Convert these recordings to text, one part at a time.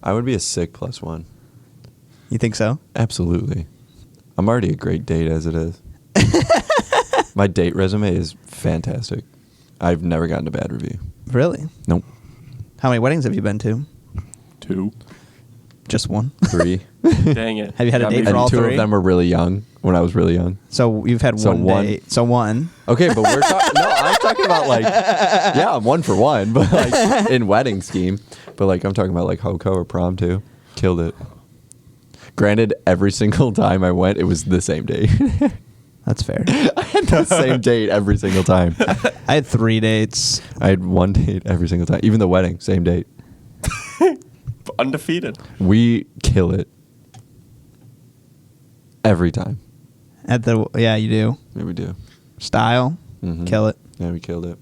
I would be a sick +1. You think so? Absolutely. I'm already a great date as it is. My date resume is fantastic. I've never gotten a bad review. Really? Nope. How many weddings have you been to? 2. Just one. 3. Dang it. Have you had a Got date me for And all 2 three? of them were really young when I was really young. So you've had So one one. date. So one. Okay, but we're talking. No, I'm talking about like, yeah, I'm 1 for 1, but like in wedding scheme. But like I'm talking about like Hoko or prom too. Killed it. Granted, every single time I went, it was the same date. That's fair. I had the same date every single time. I had 3 dates. I had one date every single time. Even the wedding, same date. Undefeated. We kill it every time. Yeah, you do. Yeah, we do. Style. Mhm. Kill it. Yeah, we killed it.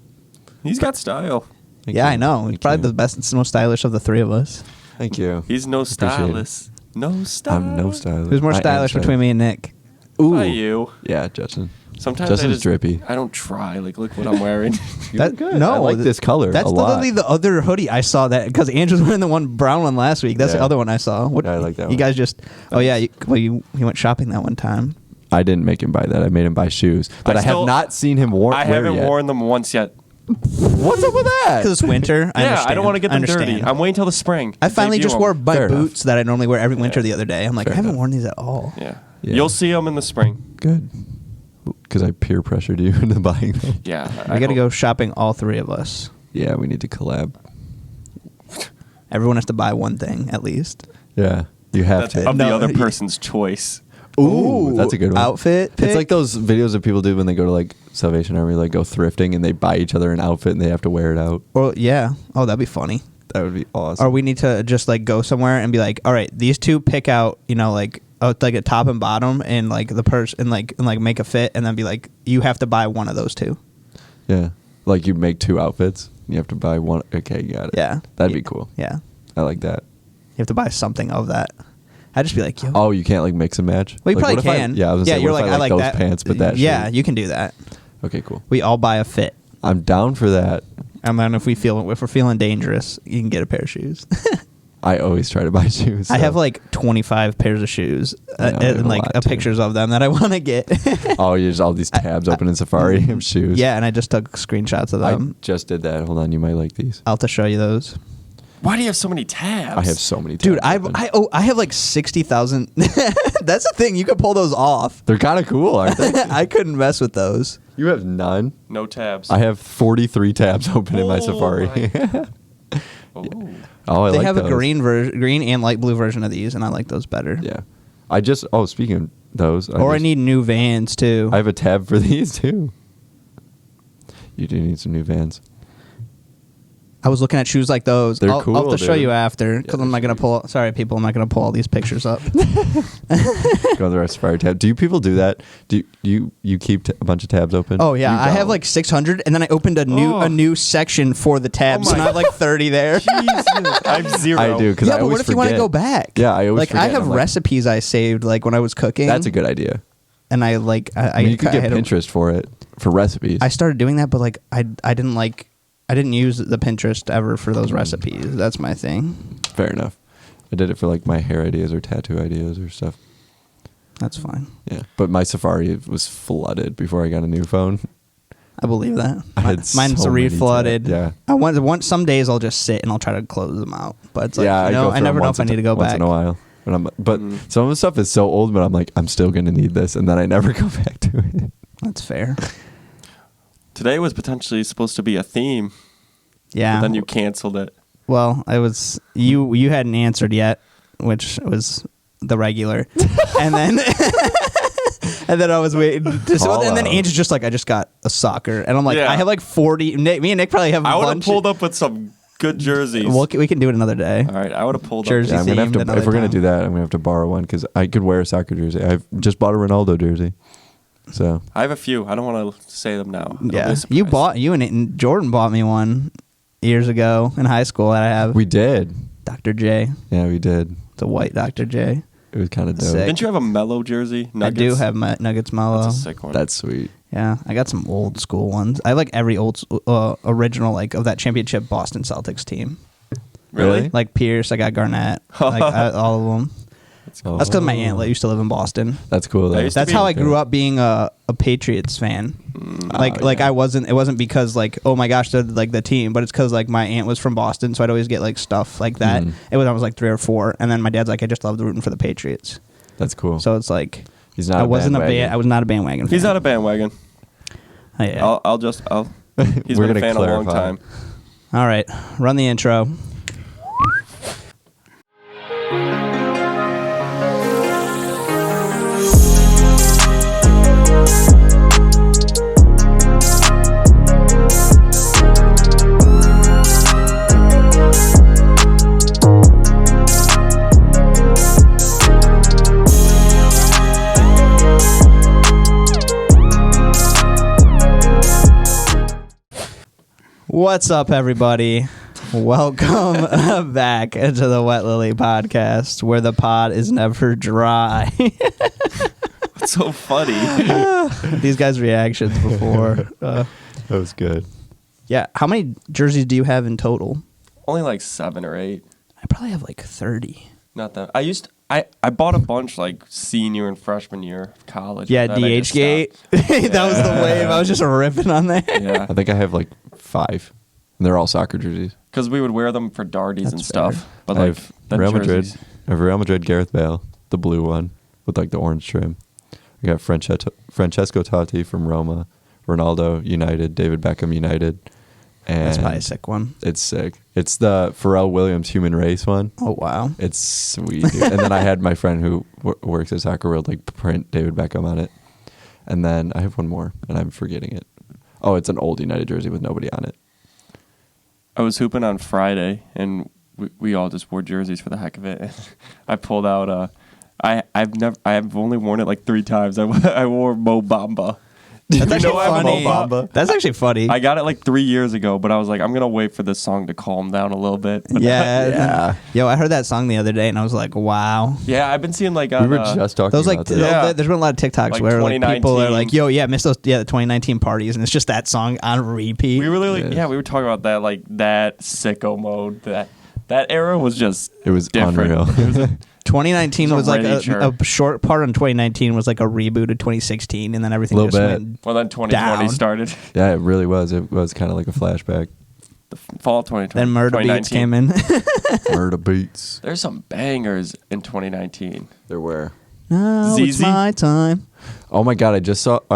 He's got style. Thank Yeah, you. I know. He's Thank probably you. the best, most stylish of the 3 of us. Thank you. He's no Appreciate it. stylist. No style. I'm no stylist. Who's more I am stylish between me and Nick? Ooh. By you. Yeah, Justin. Sometimes Justin's I just drippy. I don't try. Like, look what I'm wearing. You're good. No, I like this color That's a lot. literally the other hoodie I saw that because Andrew's wearing the one brown one last week. That's the Yeah. other one I saw. What, Yeah, I like that You one. guys just. Oh yeah, you went shopping that one time. I didn't make him buy that. I made him buy shoes. But I, have still- not seen him I wear haven't yet. worn them once yet. What's up with that? Because it's winter. I Yeah, understand. I don't want to get I them dirty. understand. I'm waiting till the spring. I finally Debut just 'em. wore my Fair enough. boots that I normally wear every winter Yeah. the other day. I'm like, Fair I haven't enough. worn these at all. Yeah. Yeah. You'll see them in the spring. Good. Because I peer pressured you into buying them. Yeah. We got to go shopping, all 3 of us. Yeah, we need to collab. Everyone has to buy one thing at least. Yeah, you have That's to. of the No, other yeah. person's choice. Ooh, that's a good one. Outfit. It's like those videos that people do when they go to like Salvation Army, like go thrifting and they buy each other an outfit and they have to wear it out. Or yeah. Oh, that'd be funny. That would be awesome. Or we need to just like go somewhere and be like, all right, these 2 pick out, like a top and bottom, and like the purse, and like make a fit, and then be like, you have to buy one of those 2. Yeah, like you make 2 outfits. You have to buy one. Okay, you got it. Yeah, That'd be cool. Yeah, I like that. you have to buy something of that. I'd just be like, yo. Oh, you can't like mix and match? Well, you Like, probably what if I- can. yeah, I was gonna say, you're what like, if I like those that pants, but that Yeah, shoe? you can do that. Okay, cool. We all buy a fit. I'm down for that. And then if we're feeling dangerous, you can get a pair of shoes. I always try to buy shoes. I so- have like 25 pairs of shoes I know, I have and a like lot, too. pictures of them that I want to get. Oh, you just all these tabs open in Safari of shoes. Yeah, and I just took screenshots of I them. just did that. Hold on, you might like these. I'll have to show you those. Why do you have so many tabs? I have so many tabs. Dude, open. I have like 60,000. That's the thing. You can pull those off. They're kind of cool, aren't they? I couldn't mess with those. You have none. No tabs. I have 43 tabs open in my Oh Safari. my- Oh. Oh, I They like have those. a green and light blue version of these, and I like those better. Yeah. I just. Oh, speaking of those. I just- need new Vans too. I have a tab for these too. You do need some new Vans. I was looking at shoes like those. They're I'll have cool, to show dude. you after because Yeah, I'm not gonna pull. Sorry, people, I'm not gonna pull all these pictures up. Go to the Safari tab. Do you people do that? Do you keep a bunch of tabs open? Oh yeah, You I have don't. like 600, and then I opened a new section for the tabs, Oh my- not like 30 there. Jesus. I have 0. I do because Yeah, I but always what if you want to forget. go back? Yeah, I always like forget. I have I'm like, recipes I saved like when I was cooking. That's a good idea. and I like I mean, you could I get had a- Pinterest for it for recipes. I started doing that, but like I didn't use the Pinterest ever for those recipes. That's my thing. Fair enough. I did it for like my hair ideas or tattoo ideas or stuff. That's fine. Yeah, but my Safari was flooded before I got a new phone. I believe that. I had Mine's so many reflooded. tabs. Yeah. I want some days I'll just sit and I'll try to close them out. But it's like, yeah, you know, go I through never them know once if I need to go once back. in a while. But some of the stuff is so old, but I'm like, I'm still gonna need this, and then I never go back to it. That's fair. Today was potentially supposed to be a theme, Yeah. but then you canceled it. Well, I was you hadn't answered yet, which was the regular, and then and then I was waiting. And then Follow. Andrew's just like, I just got a soccer, and I'm like, Yeah. I have like 40. Me and Nick probably have. I A would have bunch. pulled up with some good jerseys. We can do it another day. All right, I would have pulled Jersey. up. Yeah, I'm gonna have themed to. another If we're gonna time. do that, I'm gonna have to borrow one because I could wear a soccer jersey. I've just bought a Ronaldo jersey, so I have a few. I don't want to say them now. It'll be a Yeah, surprise. you and Jordan bought me one years ago in high school that I have. we did. Dr. J. Yeah, we did. It's a white Dr. J. It was kind of dope. Sick. Didn't you have a mellow jersey? Nuggets? I do have my Nuggets Mellow. That's a sick one. That's sweet. Yeah, I got some old school ones. I like every original like of that championship Boston Celtics team. Really? Like Pierce, I got Garnett, like all of them. Oh. That's because my aunt used to live in Boston. That's cool. Though. I used to That's be how I okay. grew up being a Patriots fan. Like I wasn't. It wasn't because like, oh my gosh, they're like the team, but it's because like my aunt was from Boston, so I'd always get like stuff like that. It was I was like 3 or 4, and then my dad's like, I just loved rooting for the Patriots. That's cool. So it's like He's not. I a wasn't bandwagon. I was not a bandwagon fan. He's not a bandwagon. Oh, yeah. He's We're been a gonna fan a long clarify. time. All right, run the intro. What's up, everybody? Welcome back to the Wet Lily Podcast, where the pod is never dry. It's so funny. These guys' reactions before. That was good. Yeah, how many jerseys do you have in total? Only like 7 or 8. I probably have like 30. Not that. I bought a bunch like senior and freshman year of college. Yeah, but then I just DH Gate. That was the wave. I was just ripping on that. stopped. Yeah, I think I have like 5. And they're all soccer jerseys. because we would wear them for darties and That's stuff. fair. But I like have the Real jerseys- Madrid. I have Real Madrid Gareth Bale, the blue one with like the orange trim. I got Francesco Totti from Roma, Ronaldo United, David Beckham United, and That's probably a sick one. it's sick. It's the Pharrell Williams Human Race one. Oh, wow. It's sweet. Dude. And then I had my friend who works at Soccer World like print David Beckham on it. And then I have one more, and I'm forgetting it. Oh, it's an old United jersey with nobody on it. I was hooping on Friday, and we all just wore jerseys for the heck of it. And I pulled out. I've only worn it like 3 times. I wore Mo Bamba. That's You actually know I have a funny. Mo Bamba. That's actually funny. I got it like 3 years ago, but I was like, I'm gonna wait for this song to calm down a little bit. But yeah. Yeah. Yo, I heard that song the other day, and I was like, wow. yeah, I've been seeing like We were just talking Those like about this. Yeah. there's been a lot of TikToks Like where like people are 2019. like, "Yo, yeah, miss those the 2019 parties," and it's just that song on repeat. we were literally Yes. yeah, we were talking about that like that sicko mode. That era was just It was different. unreal. It was 2019 It was was a like rager. a short part on 2019 was like a reboot of 2016, and then everything Little just bit. went. well, then 2020 Down. started. Yeah, it really was. It was kind of like a flashback. The fall of 2020. Then Murder Beats 2019. came in. Murder beats. There's some bangers in 2019. There were. Now it's ZZ? my time. Oh my god! I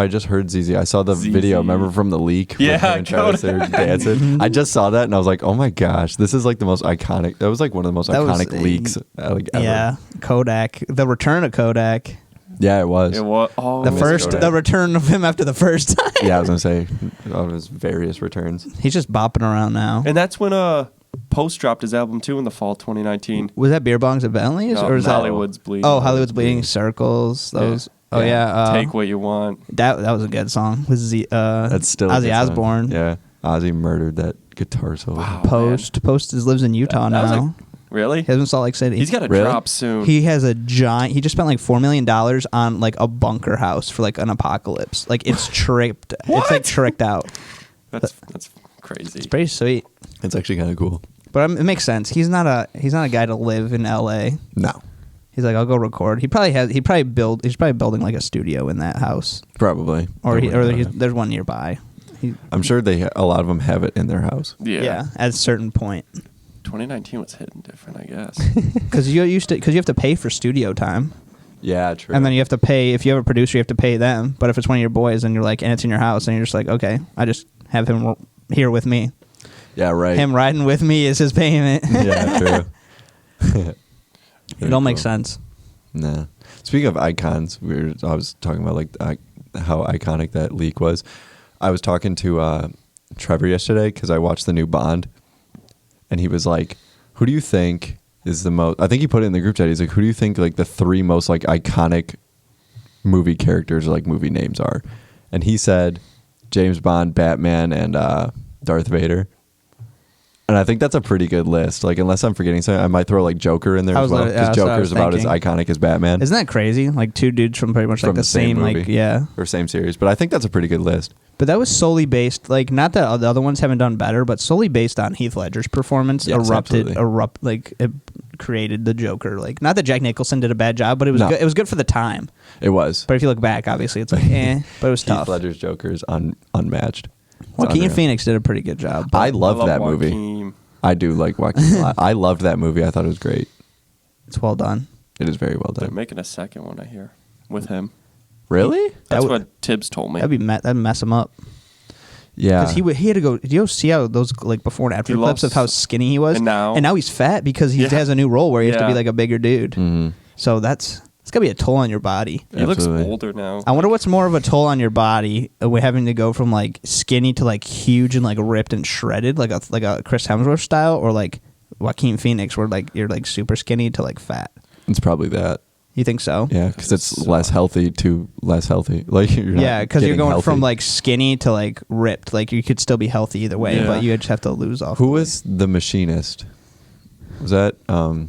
just heard ZZ. I saw the ZZ. video. Remember from the leak? with Yeah, her and Travis, they were dancing. I just saw that and I was like, oh my gosh, this is like the most iconic. That was like one of the most That was iconic a- leaks like ever. Yeah, Kodak. The return of Kodak. Yeah, it was. It was The miss first, Kodak. the return of him after the first time. Yeah, I was gonna say of his various returns. He's just bopping around now. and that's when Post dropped his album too in the fall of 2019. Was that Beer Bongs at Bentley's, No, or is that Hollywood's Bleeding. Oh, Hollywood's Bleeding Circles. Those. Oh yeah. Take what you want. that was a good song. Was That's still a Ozzy good song. Osbourne. Yeah, Ozzy murdered that guitar solo. Wow. Post lives in Utah That was now. like- Really? He lives in Salt Lake City. He's got to Really? drop soon. He has a giant. He just spent like $4 million on like a bunker house for like an apocalypse. Like it's tricked. It's like tricked out. that's crazy. It's pretty sweet. It's actually kind of cool. But it makes sense. He's not a guy to live in L.A. No, He's like, I'll go record. He's probably building like a studio in that house, probably. or I wouldn't know. there's one nearby. I'm sure a lot of them have it in their house. Yeah. At a certain point, 2019 was hitting different, I guess. because you have to pay for studio time, Yeah, true. and then you have to pay if you have a producer, you have to pay them. But if it's one of your boys, and you're like, and it's in your house, and you're just like, okay, I just have him here with me. yeah, right. Him riding with me is his payment. Yeah, true. It all makes sense. Nah. Speaking of icons, I was talking about like how iconic that leak was. I was talking to Trevor yesterday because I watched the new Bond, and he was like, "Who do you think is the most?" I think he put it in the group chat. He's like, "Who do you think like the 3 most like iconic movie characters or like movie names are?" And he said James Bond, Batman, and Darth Vader. And I think that's a pretty good list. Like, unless I'm forgetting something, I might throw like Joker in there as well, because that's what I Joker's was about as thinking. iconic as Batman. Isn't that crazy? Like two dudes from pretty much like From the same movie. like yeah. Or same series. But I think that's a pretty good list. But that was solely based, like, not that the other ones haven't done better, but solely based on Heath Ledger's performance. Yes, absolutely. It created the Joker. Like, not that Jack Nicholson did a bad job, but it was No. good. It was good for the time. It was. But if you look back, obviously, it's like, but it was Heath tough. Ledger's Joker is unmatched. It's Joaquin unreal. Phoenix did a pretty good job. But I love that movie. Joaquin. I do like Joaquin a lot. I loved that movie. I thought it was great. it's well done. It is very well They're done. making a second one, I hear, with him. Really? That's would- what Tibbs told me. That'd mess him up. Yeah. Because he had to go. Did you see how those like before and after He clips lost- of how skinny he was? and now- he's fat because he Yeah. has a new role where he has to be Yeah. like a bigger dude. Mhm. So it's gotta be a toll on your body. He looks Absolutely. older now. I wonder what's more of a toll on your body, having to go from like skinny to like huge and like ripped and shredded, like a Chris Hemsworth style, or like Joaquin Phoenix, where like you're like super skinny to like fat. It's probably that. You think so? Yeah, because it's less healthy to less healthy. Like you're not Yeah, because you're getting going healthy. from like skinny to like ripped. Like you could still be healthy either way, Yeah. but you just have to lose off. Who was the machinist? Was that that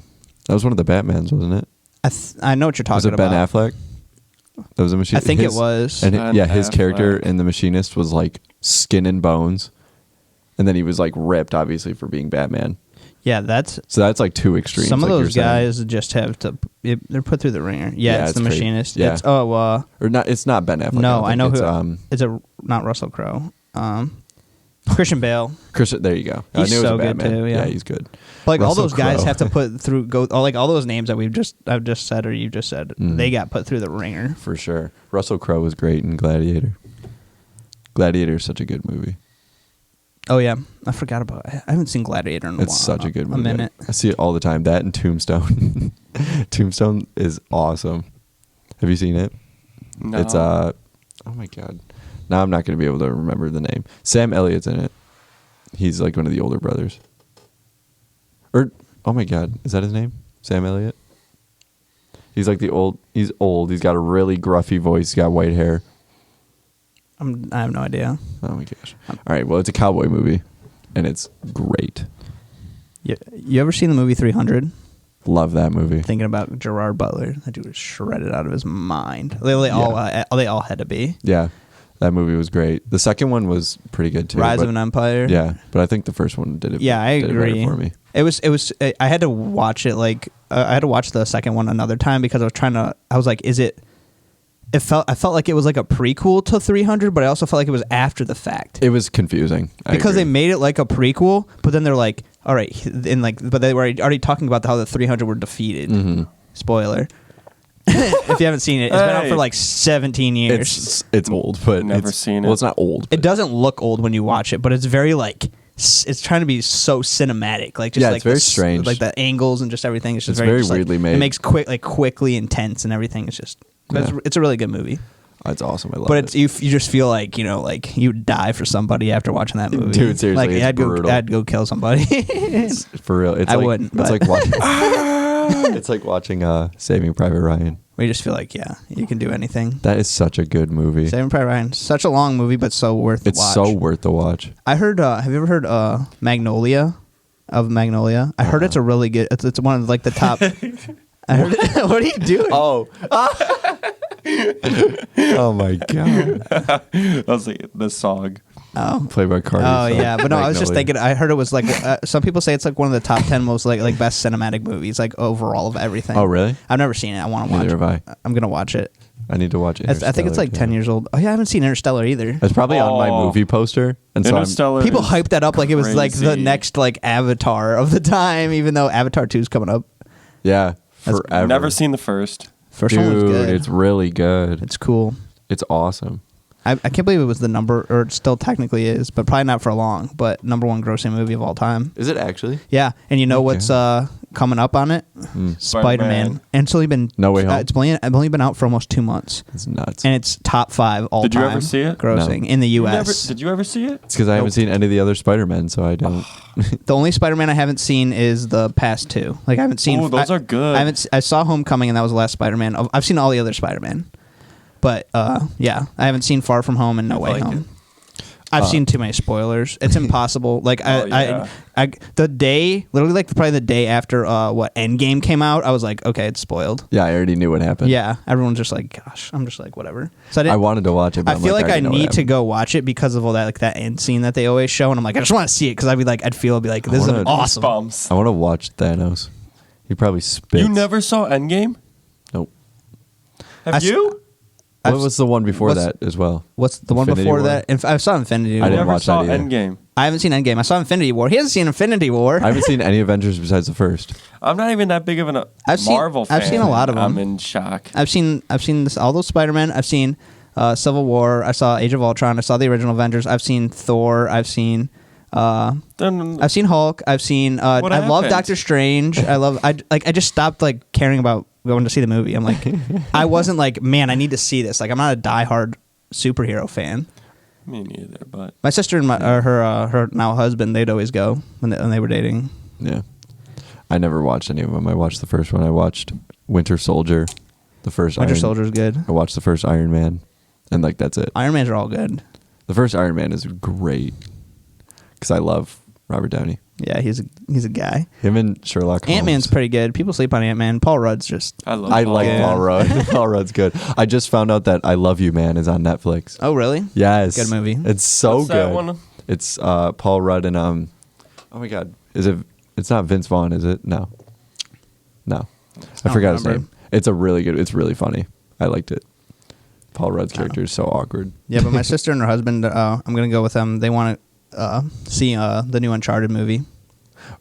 was one of the Batmans, wasn't it? I know what you're talking Was it Ben about. Affleck? That was a machinist. I think it was. And Ben his character Affleck. in the machinist was like skin and bones, and then he was like ripped, obviously for being Batman. Yeah, that's So that's like two extremes. some of like you're those saying. guys just have to. They're put through the ringer. Yeah, Yeah, it's the it's crazy. machinist. Yeah. It's or not. It's not Ben Affleck. no, don't I think. know it's, who. It's a not Russell Crowe. Christian Bale. Chris. There you go. He's I knew it was so a good, Batman. too, yeah. He's good. Like all Russell those guys Crowe. have to put through like all those names that I've just said or you just said. Mhm. They got put through the ringer. For sure. Russell Crowe was great in Gladiator. Gladiator is such a good movie. Oh yeah, I forgot about. I haven't seen Gladiator in a while. It's such a good movie. A minute. I see it all the time. That and Tombstone. Tombstone is awesome. Have you seen it? No. It's oh my god. Now I'm not going to be able to remember the name. Sam Elliott's in it. He's like one of the older brothers. Or oh my god, is that his name? Sam Elliott? He's like he's old. He's got a really gruffy voice. He's got white hair. I have no idea. Oh my gosh. All right, well, it's a cowboy movie and it's great. You ever seen the movie 300? Love that movie. Thinking about Gerard Butler, that dude was shredded out of his mind. They all had to be. Yeah. That movie was great. The second one was pretty good too. Rise but- of an Empire. Yeah, but I think the first one did it. Yeah, I did it better agree. for me. It was. I had to watch it. Like I had to watch the second one another time because I was like, is it? I felt like it was like a prequel to 300, but I also felt like it was after the fact It was confusing because they made it like a prequel, but then they're like, all right, and like, but they were already talking about how the 300 were defeated. Mm-hmm. Spoiler. If you haven't seen it, it's been out Hey. for like 17 years. It's old, but Never it's, seen it. Well, it's not old. It but- doesn't look old when you watch it, but it's very like it's trying to be so cinematic, like just Yeah, like it's very the strange. like the angles and just everything. It's just It's very just, like, weirdly made. It makes quickly intense and everything. It's just Yeah. it's a really good movie. It's awesome. I love But it. it's you just feel like like you would die for somebody after watching that movie. Dude, seriously, like it's brutal. I'd go kill somebody. It's for real. It's I like, wouldn't, It's but- like watching. It's like watching Saving Private Ryan. We just feel like you can do anything. That is such a good movie. Saving Private Ryan, such a long movie, but so worth the It's watch. so worth the watch. I heard. Have you ever heard Magnolia? Of Magnolia, I heard it's a really good. It's one of like the top. I heard. What are you doing? Oh. Oh my god. That was like the song. Oh. Played by Cardi. Oh yeah, but no, I was just Magnolia. thinking. I heard it was like some people say it's like one of the top 10 most like best cinematic movies like overall of everything. Oh really? I've never seen it. I want to watch. Neither it. have I. I'm gonna watch it. I need to watch it. I think it's like 10 years old. Oh yeah, I haven't seen Interstellar either. It's probably on my Oh. movie poster, and so I'm, Interstellar. People is hyped that up like it was like the crazy. next like Avatar of the time, even though Avatar 2 is coming up. yeah, forever. Never seen the first. First one was Dude, good. it's really good. It's cool. It's awesome. I can't believe it was the number, or it still technically is, but probably not for long. But number one grossing movie of all time. Is it actually? Yeah, and you know Okay. what's coming up on it? Spider-Man. Spider-Man. And it's only been No Way Home? It's only been out for almost 2 months, It's nuts. and it's top 5 all Did time. you ever see it? Grossing No. in the You U.S. did you ever see it? It's because I haven't Nope. seen any of the other Spider-Men, so I don't. The only Spider-Man I haven't seen is the past 2. Like I haven't seen. Ooh, those are good. I haven't. I saw Homecoming, and that was the last Spider-Man. I've seen all the other Spider-Man, but yeah, I haven't seen Far From Home and No Way like Home. it. I've seen too many spoilers. It's impossible. Like yeah. literally probably the day after Endgame came out, I was like, okay, it's spoiled. Yeah, I already knew what happened. Yeah, everyone's just like, gosh, I'm just like, whatever. So I wanted to watch it, but I I'm feel like I already know what need to happened. go watch it because of all that, like that end scene that they always show, and I'm like, I just want to see it because I'd feel like this is wanna- awesome. Bumps. I want to watch Thanos. He probably spits. You never saw Endgame? Nope. Have you? What was the one before what's- that as well? What's the one Infinity before War? that? I saw Infinity War. I didn't Never watch saw that either. Endgame. I haven't seen Endgame. I saw Infinity War. He hasn't seen Infinity War. I haven't seen any Avengers besides the first. I'm not even that big of a I've seen- Marvel fan. I've seen a lot of them. I'm in shock. I've seen all those Spider-Man. I've seen Civil War. I saw Age of Ultron. I saw the original Avengers. I've seen Thor. I've seen Then Hulk. I've seen What I love happened? Doctor Strange. I just stopped like caring about going to see the movie. I'm like I wasn't like, man, I need to see this. Like I'm not a diehard superhero fan. me neither, but My sister and her now husband, they'd always go when they were dating. Yeah. I never watched any of them. I watched the first one. I watched Winter Soldier, the first Winter Iron- Soldier's good. I watched the first Iron Man, and like that's it. Iron Man's are all good. The first Iron Man is great because I love Robert Downey. Yeah, he's a guy. Him and Sherlock Holmes. Ant-Man's pretty good. People sleep on Ant-Man. Paul Rudd's just... I love. I Paul like Rudd. Paul Rudd. Paul Rudd's good. I just found out that I Love You Man is on Netflix. Oh, really? Yes, Good movie. It's so What's good. that one? It's Paul Rudd and oh my God, is it? It's not Vince Vaughn, is it? No. I don't forgot his remember. name. It's a really good. It's really funny. I liked it. Paul Rudd's character is so awkward. Yeah, but my sister and her husband, I'm going to go with them. They want to see the new Uncharted movie.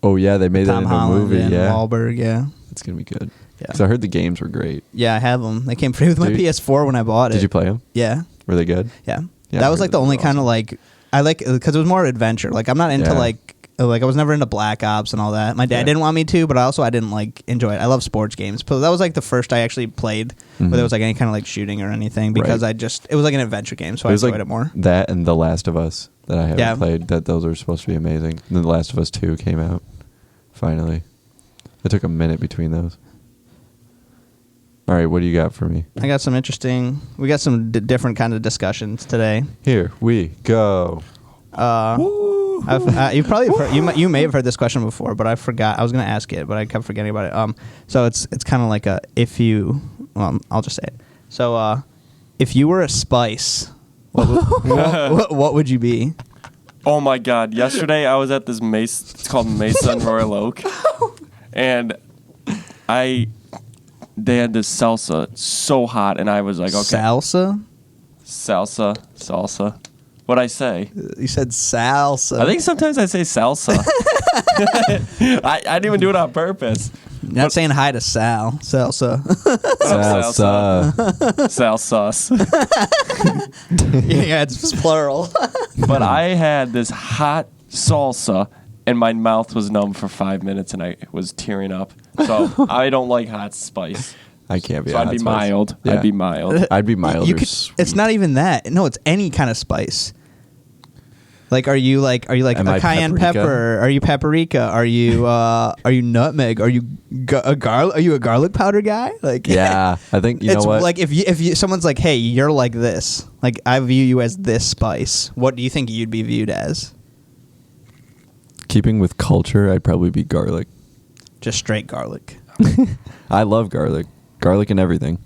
Oh yeah, they made Tom that in a Holland movie. and Yeah, Wahlberg, yeah. it's gonna be good. Yeah. Because I heard the games were great. Yeah, I have them. They came free with my Dude, PS4 when I bought it. Did you play them? Yeah, Were they good? yeah. Yeah, That I was heard like the they only were kind of awesome. like... I like... Because it was more adventure. Like, I'm not into Yeah. like I was never into Black Ops and all that. My dad Yeah. didn't want me to, but I didn't like enjoy it. I love sports games. But that was like the first I actually played where there was like any kind of like shooting or anything because Right. it was like an adventure game, so It I was enjoyed like it more. that and The Last of Us that I haven't Yeah. played. That those are supposed to be amazing. And then The Last of Us 2 came out. Finally, it took a minute between those. All right, what do you got for me? We got some different kind of discussions today. Here we go. You've probably you may have heard this question before, but I forgot. I was going to ask it, but I kept forgetting about it. So it's kind of like I'll just say it. So, if you were a spice, what would you be? Oh my God! Yesterday I was at this Mesa. It's called Mesa in Royal Oak, and they had this salsa. It's so hot, and I was like, okay, Salsa? salsa. What'd I say? You said salsa. I think sometimes I say salsa. I didn't even do it on purpose. You're not saying hi to Sal. Salsa. Salsa. Salsas. Yeah, it's plural. But I had this hot salsa, and my mouth was numb for 5 minutes, and I was tearing up. So I don't like hot spice. I can't be. So a I'd hot be spice. mild. Yeah. I'd be mild. I'd be mild. You could, it's not even that. No, it's any kind of spice. Like, are you like Am a I cayenne paprika? pepper? Are you paprika? Are you nutmeg? Are you a garlic? Are you a garlic powder guy? Like, Yeah, I think you know it's what. like if you someone's like, hey, you're like this. Like, I view you as this spice. What do you think you'd be viewed as? Keeping with culture, I'd probably be garlic. Just straight garlic. I love garlic. Garlic and everything.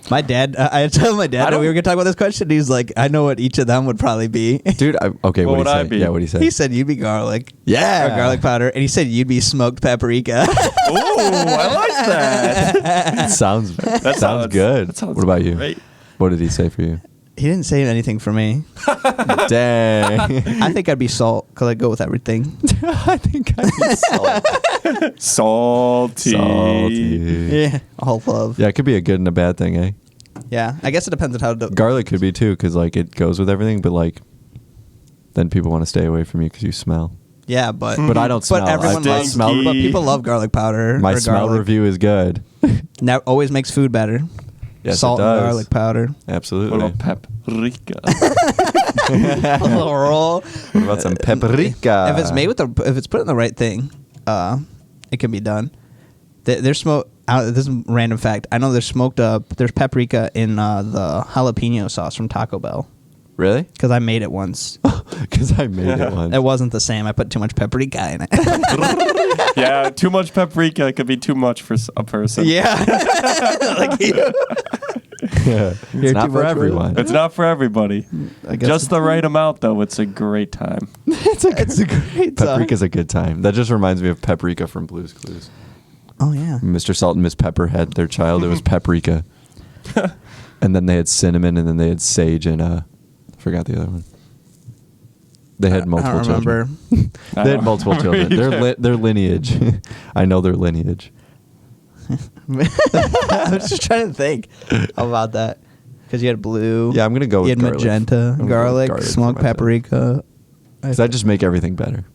My dad, I told my dad that we were gonna talk about this question. He's like, I know what each of them would probably be. Dude, okay, What what would do you I say? be? Yeah, what do you say? He said you'd be garlic. Yeah. Or garlic powder. And he said you'd be smoked paprika. Ooh, I like that. sounds That sounds good. That sounds What about you? Great. What did he say for you? He didn't say anything for me. Dang. I think I'd be salt because I'd go with everything. I think I'd be Salty. salty. Yeah. All love. Yeah, it could be a good and a bad thing, eh? Yeah. I guess it depends on how to. Garlic could be too, because like it goes with everything, but like then people want to stay away from you because you smell. Yeah, but. But I don't smell. But everyone I loves. smell. But people love garlic powder. My or smell garlic. review is good. Now always makes food better. Yes, Salt it and does. garlic powder. Absolutely. What about paprika? Roll. What about some paprika? If it's made with if it's put in the right thing, it can be done. There's smoke. This is a random fact. I know there's smoked up. There's paprika in the jalapeno sauce from Taco Bell Really? because I made it once. because I made it once. It wasn't the same. I put too much paprika in it. Yeah, too much paprika could be too much for a person. Yeah. Like you. It's not for everyone. It's not for everybody. I guess Just the right amount, though. It's a great time. it's a great Paprika's a good time. That just reminds me of Paprika from Blue's Clues. Oh yeah. Mr. Salt and Miss Pepper had their child. It was Paprika. And then they had cinnamon, and then they had sage, and I forgot the other one. They had multiple I don't children. remember. I They had don't multiple children. either. Their lineage. I know their lineage. I was just trying to think about that because you had blue. Yeah, I'm gonna go You with had garlic. magenta, I'm gonna go with garlic, garlic for smoked my side. paprika. Because I just make everything better,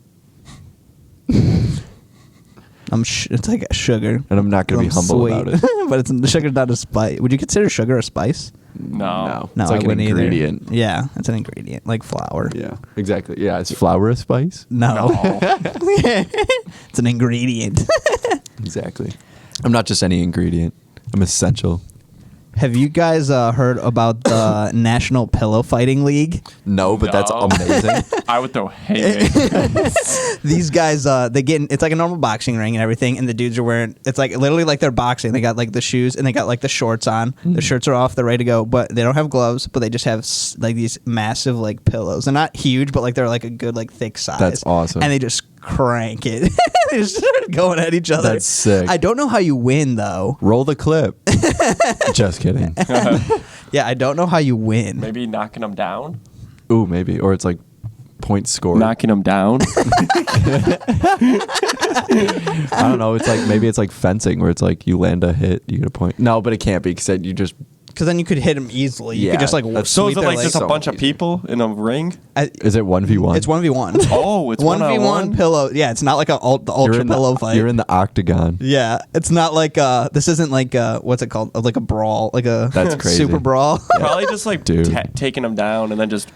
It's like sugar. and I'm not gonna be I'm humble sweet. about it. But it's sugar's not a spice. Would you consider sugar a spice? No. No, it's like I an wouldn't either. ingredient. Yeah, it's an ingredient like flour. Yeah, exactly. Yeah, is flour a spice? No, No. it's an ingredient. Exactly. I'm not just any ingredient. I'm essential. Have you guys heard about the National Pillow Fighting League? No, but that's No. amazing. I would throw haymakers. These guys, they get it's like a normal boxing ring and everything, and the dudes are wearing it's like literally like they're boxing. They got like the shoes and they got like the shorts on. The shirts are off, they're ready to go, but they don't have gloves. But they just have like these massive like pillows. They're not huge, but like they're like a good like thick size. That's awesome. And they just crank it. They just start going at each other. That's sick. I don't know how you win though. Roll the clip. Just kidding. Yeah, I don't know how you win. Maybe knocking them down. Ooh, maybe. Or it's like points scored. Knocking them down. I don't know. It's like maybe it's like fencing where it's like you land a hit, you get a point. No, but it can't be because you just. Because then you could hit them easily. You Yeah, could just like that's- So is sweep it their like legs. just a so bunch of easy. people in a ring? Is it 1v1? It's 1v1. Oh, it's 1v1 1-on-1? pillow. Yeah, it's not like the You're ultra in the- pillow fight. You're in the octagon. Yeah, it's not like this isn't like what's it called? Like a brawl, like a That's crazy. super brawl. Probably just like Dude. taking them down and then just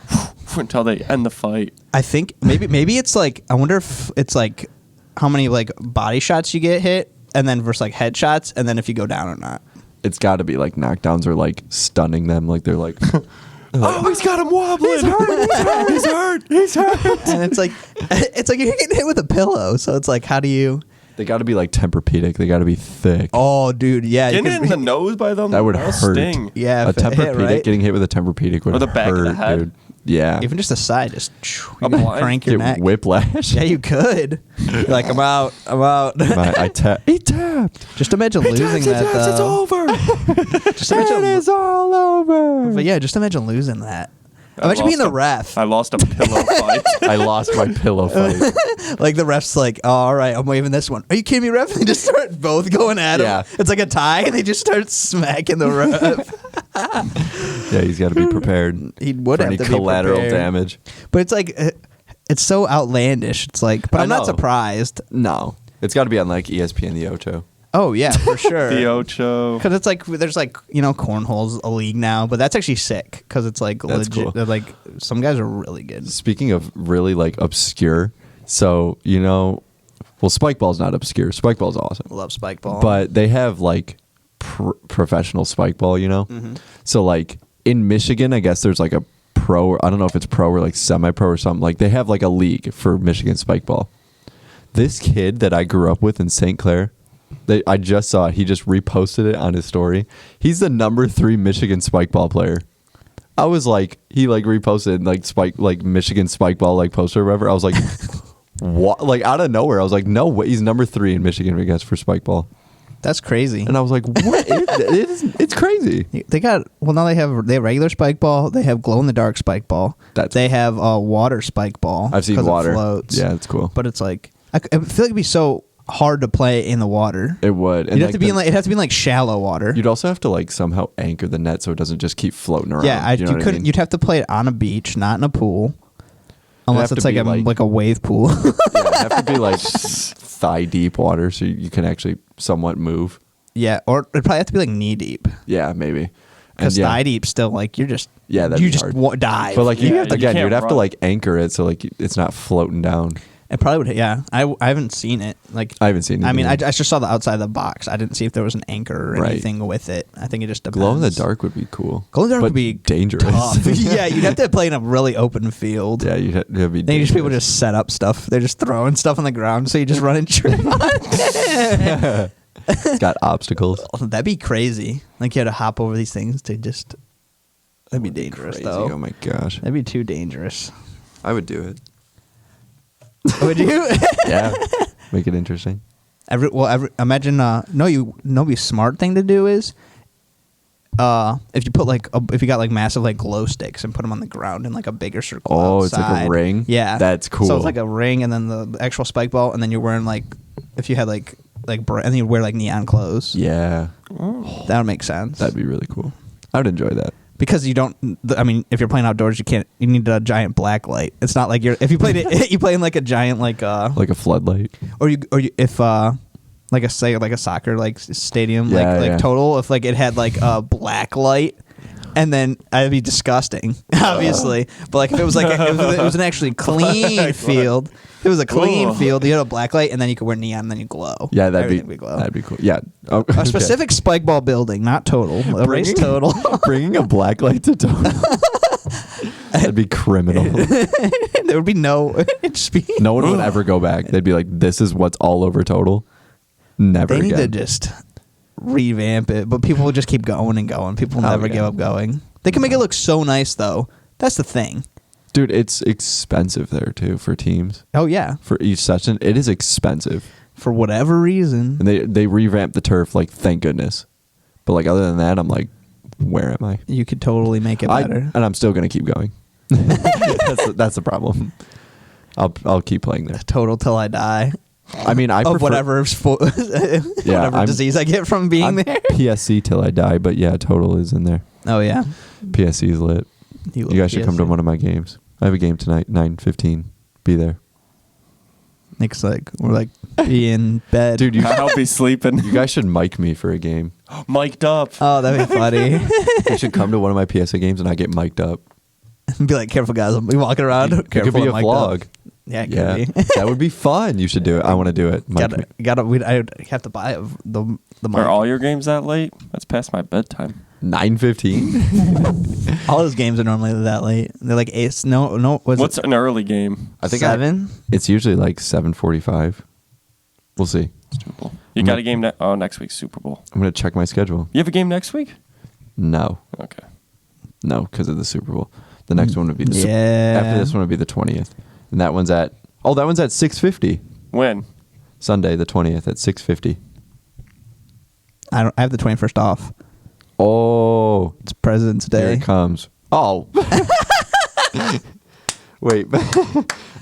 until they end the fight. I think maybe it's like I wonder if it's like how many like body shots you get hit and then versus like headshots and then if you go down or not. It's got to be like knockdowns or like stunning them. Like they're like, Oh, he's got him wobbling. He's hurt. He's hurt. He's hurt. And it's like you're getting hit with a pillow, so it's like how do you? they got to be like Tempur-Pedic. They got to be thick. Oh, dude, yeah, you Getting it in the nose by them. That would that'll hurt. Sting. Yeah, A if it hit, Tempur-Pedic, right? getting hit with a Tempur-Pedic would Or the back of hurt, the head. dude. Yeah. Even just the side, just A blind? crank your Get neck. whiplash. Yeah, you could. You're like I'm out. He tapped. Just imagine losing that though. It's over. Just imagine, It is all over. but yeah, just imagine losing that. I Imagine being lost the ref. I lost a pillow fight. I lost my pillow fight. Like the ref's like, oh, all right, I'm waving this one. Are you kidding me, ref? They just start both going at him. Yeah. It's like a tie, and they just start smacking the ref. Yeah, he's got to be prepared. He would for have any to be collateral prepared. damage. But it's like, it's so outlandish. It's like, but I I'm not know. surprised. No, it's got to be on like ESPN The Ocho. Oh yeah, for sure. The Ocho. Because it's like there's like cornhole's a league now, but that's actually sick because it's like That's legit. cool. They're like some guys are really good. Speaking of really like obscure, so well, Spike Ball's not obscure. Spike Ball's awesome, Love spike ball, but they have like professional Spike Ball. Mm-hmm. So like in Michigan, I guess there's like a pro. I don't know if it's pro or like semi-pro or something. Like they have like a league for Michigan Spike Ball. This kid that I grew up with in St. Clair. I just saw it. He just reposted it on his story. He's the number 3 Michigan spike ball player. I was like, he like reposted like Michigan spike ball like poster or whatever. I was like, what? Like out of nowhere, I was like, no way. He's number 3 in Michigan, I guess, for spike ball. that's crazy. And I was like, what? It's crazy. They got now they have regular spike ball. They have glow in the dark spike ball. They have water spike ball. I've seen 'cause it water. floats. Yeah, it's cool. But it's like I feel like it'd be so hard to play in the water. It would. And You'd have to be in like it has to be in like shallow water. You'd also have to like somehow anchor the net so it doesn't just keep floating around. Yeah, you know what I couldn't. mean? You'd have to play it on a beach, not in a pool, unless have it's to like be, like a wave pool. Yeah, it'd have to be like thigh deep water so you can actually somewhat move. Yeah, or it'd probably have to be like knee deep Yeah, maybe. because And yeah. thigh deep still like you're just Yeah, that'd you be just hard. dive. But like Yeah, you again, can't you'd have to run. like anchor it so like it's not floating down. It probably would. Yeah, I haven't seen it. Like I haven't seen it. I mean, I either. just saw the outside of the box. I didn't see if there was an anchor or Right. anything with it. I think it just depends. Glow in the dark would be cool. Glow in the dark but would be dangerous. tough. Yeah, you'd have to play in a really open field. Yeah, it'd be. Then you just people dangerous. just set up stuff. They're just throwing stuff on the ground, so you just run and trip on it. It's got obstacles. Oh, that'd be crazy. Like you had to hop over these things to just. That'd be dangerous, Crazy. though. Oh my gosh, That'd be too dangerous. I would do it. Would you? Yeah, make it interesting. Imagine. Be smart thing to do is, if you put if you got like massive like glow sticks and put them on the ground in like a bigger circle. Oh, it's like a outside. ring? Yeah, That's cool. So it's like a ring, and then the actual spike ball, and then you're wearing like if you had and then you'd wear like neon clothes. Yeah, That would make sense. that'd be really cool. I would enjoy that. Because you don't. I mean, if you're playing outdoors, you need a giant black light. It's not like if you played it, you play in like a giant like Like a floodlight. or you if like a soccer like stadium Yeah, like yeah. total if like it had like a black light. And then that'd be disgusting, obviously. But like if it was like if it was an actually clean field, if it was a clean Ugh. field, you had a black light, and then you could wear neon, and then you glow. Yeah, Everything would glow. that'd be cool. Yeah, oh, A specific spike ball building, not total. Erase Bringing- total. Bringing a black light to total. That'd be criminal. There would be no. It'd just be. No one would ever go back. They'd be like, "This is what's all over total." Never They need again. to just revamp it, but people will just keep going and going. People will Oh, never yeah. give up going. They can make it look so nice, though. That's the thing. Dude, it's expensive there too for teams. Oh yeah, For each session, it is expensive. for whatever reason. And they revamped the turf, like, thank goodness. But like other than that, I'm like, where am I? You could totally make it better. And I'm still gonna keep going. that's the problem. I'll keep playing there. Total till I die. I mean, I Of prefer, whatever whatever I'm- disease I get from being I'm there. PSC till I die, but yeah, total is in there. Oh yeah, PSC is lit. You guys should come to one of my games. I have a game tonight, 9:15. Be there. Nick's like we're like be in bed, Dude, you I'll be sleeping. you guys should mic me for a game. Mic'd up. Oh, that'd be funny. You should come to one of my PSA games and I get mic'd up. Be like, careful guys, I'm walking around. It Careful, could be a I'm mic'd up. vlog. Yeah, it could Yeah, be. that would be fun. You should do it. I want to do it. Mic me. I'd have to buy the mic. Are all your games that late? That's past my bedtime. 9:15. All those games are normally that late. They're like eight. No. What's an early game? I think 7? it's usually like 7:45. We'll see. Super Bowl. You got a game next week, Super Bowl. I'm gonna check my schedule. You have a game next week? No, Okay. because of the Super Bowl. The next one would be the Yeah. after this one would be the 20th, and that one's at 6:50. When? Sunday the 20th at 6:50. I have the 21st off. Oh, It's President's there Day. it comes. Oh, wait,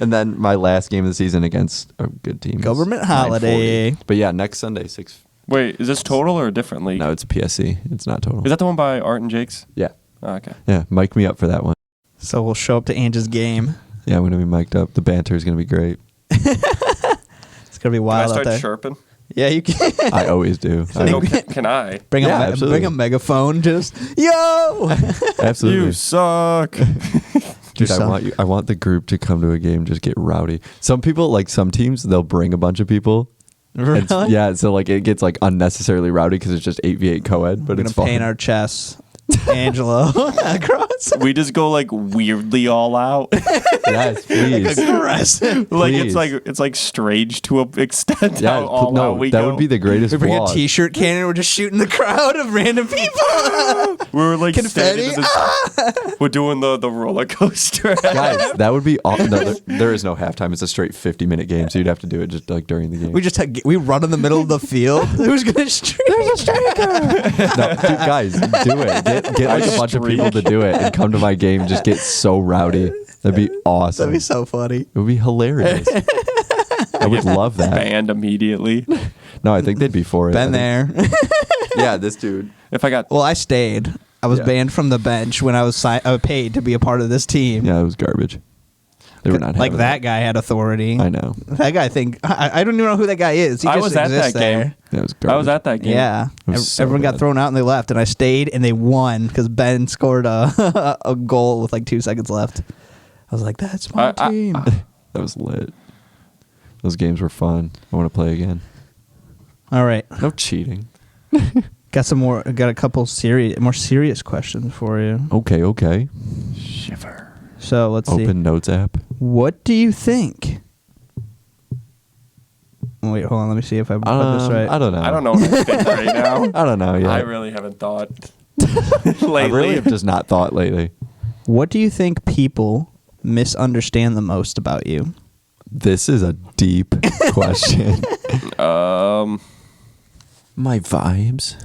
and then my last game of the season against a good team. is Government 9:40. holiday. But yeah, next Sunday 6. Wait, is this total or a different league? No, it's PSC. It's not total. Is that the one by Art and Jake's? Yeah, Oh, okay. yeah. Mic me up for that one. So we'll show up to Ange's game. Yeah, I'm gonna be mic'd up. The banter is gonna be great. It's gonna be Can I wild out start there. chirping? Yeah, you can. I always do. No, can I? Bring Yeah, a absolutely. bring a megaphone. Just yo. Absolutely. You suck. Dude, So- I want the group to come to a game, just get rowdy. Some people, like some teams, they'll bring a bunch of people. Really? Yeah, so like it gets like unnecessarily rowdy because it's just 8v8 co-ed, but We're it's gonna fun. paint our chests. Angelo across. We just go like weirdly all out. Yes, please. Aggressive. Like Please. it's like strange to an extent. Yeah, how all no, out we that go. would be the greatest We bring vlog. a T-shirt cannon. We're just shooting the crowd of random people. We were like Confetti. standing in this, we're doing the roller coaster. Guys, that would be awesome. No, there is no halftime. It's a straight 50-minute game, so you'd have to do it just like during the game. We just we run in the middle of the field. Who's gonna streak? There's a striker. No, dude, guys, do it. Get like a bunch of people to do it and come to my game. Just get so rowdy. That'd be awesome. That'd be so funny. It would be hilarious. I would love that. Banned immediately. No, I think they'd be for it. Been I think- there. Yeah, this dude. If I got Well, I stayed. I was Yeah. banned from the bench when I was paid to be a part of this team. Yeah, it was garbage. They were not like having that guy had authority. I know. That guy I don't even know who that guy is. He I just was at exists that game. there. Yeah, it was garbage. I was at that game. Yeah, It was so everyone got bad. thrown out and they left, and I stayed and they won because Ben scored a goal with like 2 seconds left. I was like, "That's my I- team." That was lit. Those games were fun. I want to play again. All right. No cheating. Got a couple more serious questions for you. Okay. Shiver. So let's see. Open Notes app. What do you think? Wait, hold on. Let me see if I put this right. I don't know. I don't know what I think right now. I don't know yet. I really haven't thought lately. I really have just not thought lately. What do you think people misunderstand the most about you? This is a deep question. My vibes.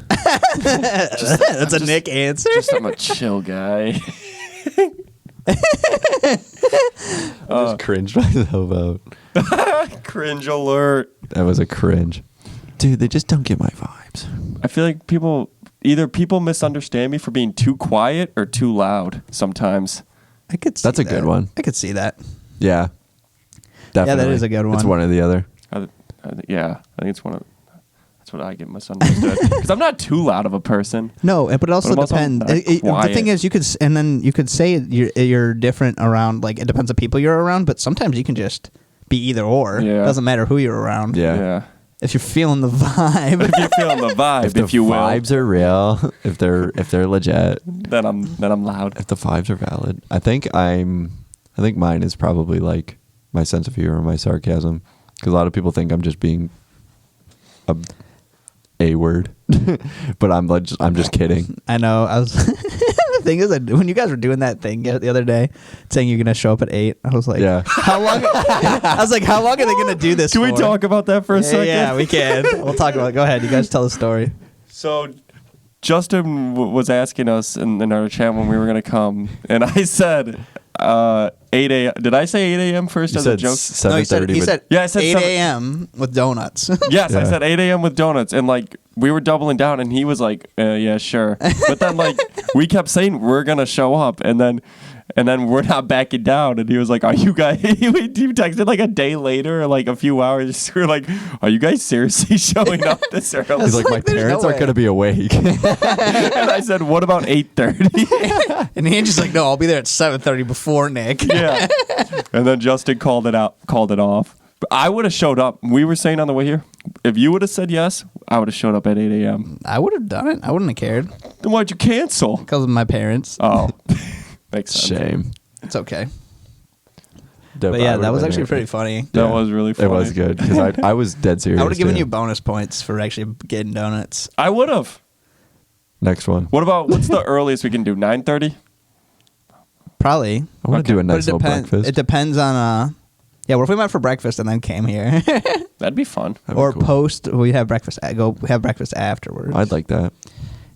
That's a Nick answer. Just I'm a chill guy. I just cringed myself out. Cringe alert. That was a cringe. Dude, they just don't get my vibes. I feel like people misunderstand me for being too quiet or too loud sometimes. I could. See That's a good one. I could see that. Yeah. Definitely. that is a good It's one. one or the other. Yeah, I think it's one of. That's what I get misunderstood because I'm not too loud of a person. No, but it also I'm also depends. not The quiet. thing is, you could say you're different around. Like it depends on people you're around, but sometimes you can just be either or. Yeah. Doesn't matter who you're around. Yeah. If you're feeling the vibe. If you're feeling the vibe, If the if you will, vibes are real, if they're legit, then I'm loud. if the vibes are valid. I think mine is probably like my sense of humor, my sarcasm, because a lot of people think I'm just being a word, but I'm just kidding. I know. I was. The thing is, when you guys were doing that thing the other day, saying you're gonna show up at 8, I was like, Yeah. How long? I was like, how long are they gonna do this? Can we for? talk about that for a second? Yeah, we can. We'll talk about it. Go ahead. You guys tell the story. So Justin was asking us in our chat when we were going to come, and I said 8 a.m. Did I say 8 a.m. first You as a said joke? 7:30. He said Yeah, I said 8 7 a.m. with donuts. Yes, I Yeah. said 8 a.m. with donuts, and like we were doubling down, and he was like, "Yeah, sure." But then like we kept saying we're gonna show up, and then we're not backing down, and he was like, "Are you guys?" He texted like a day later, or like a few hours. We were like, "Are you guys seriously showing up this early?" He's like, my like, there's parents no aren't way. going to be awake. And I said, "What about 8:30?" And Angie's like, no, I'll be there at 7:30 before Nick. Yeah. And then Justin called it off. But I would have showed up. We were saying on the way here, if you would have said yes, I would have showed up at 8 a.m. I would have done it. I wouldn't have cared Then why'd you cancel? because of my parents. Oh, makes sense. Shame. It's okay. But yeah, that was actually pretty funny. That Yeah. was really funny. It was good because I was dead serious. I would have given too. you bonus points for actually getting donuts. I would have. Next one. What's the earliest we can do? 9:30? Probably. I want to do a But nice little breakfast. It depends on yeah, what if we went for breakfast and then came here? That'd be fun. That'd be or cool. post we have breakfast go have breakfast afterwards. I'd like that.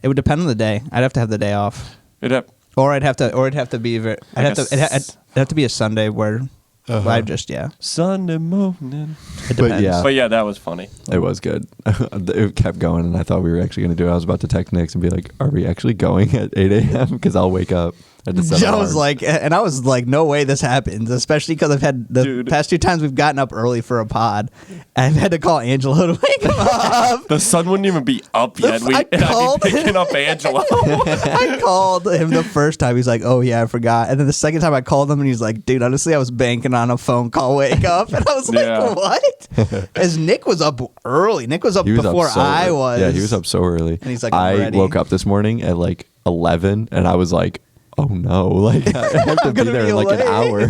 It would depend on the day. I'd have to have the day off. It'd have, Or it'd have to be it'd have to be a Sunday where I just Sunday morning. it But depends. yeah. But yeah, that was funny. It was good. It kept going, and I thought we were actually going to do it. I was about to text Nick and be like, "Are we actually going at 8 a.m.? Because I'll wake up." I had to set I was alarms. like, and I was like, no way this happens, especially because I've had the Dude. past 2 times we've gotten up early for a pod. I've had to call Angela to wake him up. The sun wouldn't even be up yet. I And called- I'd be picking up Angela. I called him the first time. He's like, oh, yeah, I forgot. And then the second time I called him, and he's like, dude, honestly, I was banking on a phone call wake up. And I was like, Yeah. what? As Nick was up early. Nick was up He was before up so I early. was. Yeah, he was up so early. And he's like, I'm I ready. woke up this morning at like 11, and I was like, "Oh no! Like I have to be gonna there be in like an late. hour."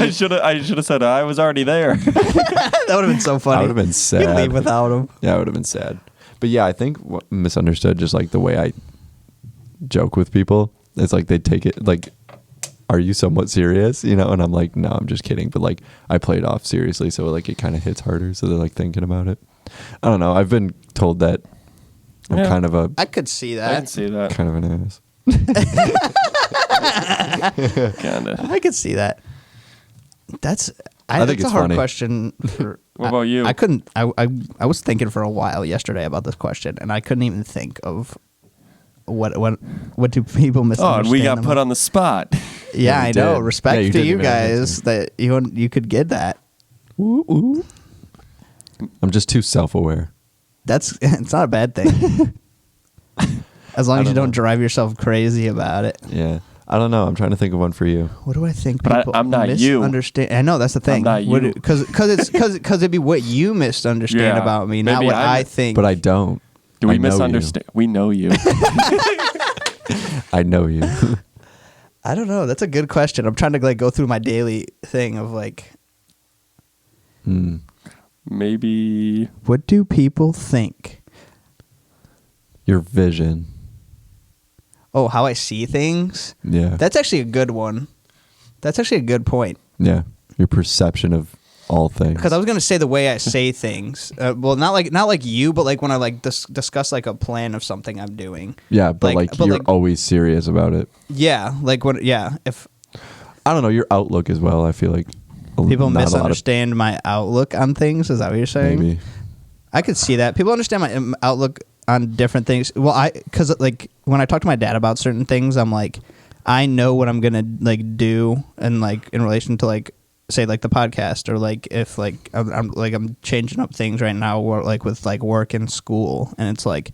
I should have said I was already there. That would have been so funny. I would have been You'd sad. leave without him. Yeah, I would have been sad. But yeah, I think what misunderstood just like the way I joke with people. It's like they take it like, "Are you somewhat serious?" You know, and I'm like, "No, I'm just kidding." But like I play it off seriously, so like it kind of hits harder. So they're like thinking about it. I don't know. I've been told that I'm Yeah. kind of I could see I can that. see that. an ass. Kinda. I could see that. That's I think that's a it's hard funny. question. What about you? I couldn't. I was thinking for a while yesterday about this question, and I couldn't even think of what do people Oh, misunderstand. and we got them put on. on the spot. Yeah, Yeah, we I know. did. Respect Yeah, you to didn't you even answer. guys that you could get that. Woo, woo. I'm just too self-aware. That's it's not a bad thing. As long I as you don't don't know. drive yourself crazy about it. Yeah. I don't know. I'm trying to think of one for you. What do I think But people I'm not you. misunderstand? I know that's the thing. not you. Because it'd be what you misunderstand Yeah. about me, not Maybe what I I think. But I don't. Do we I know you. misunderstand? We know you. I know you. I don't know. That's a good question. I'm trying to like go through my daily thing of like, Maybe. what do people think? Your vision. Oh, how I see things. Yeah. That's actually a good one. That's actually a good point. Yeah. Your perception of all things. Because I was gonna say the way I say things. Well, not like you, but like when I like discuss like a plan of something I'm doing. Yeah, but you're always serious about it. Yeah, like when if I don't know, your outlook as well, I feel like people not a lot of- misunderstand my outlook on things, is that what you're saying? Maybe. I could see that. People understand my outlook on different things. Well, because like when I talk to my dad about certain things, I'm like, I know what I'm gonna like do, and like in relation to like say like the podcast, or like if like I'm changing up things right now, or like with like work and school, and it's like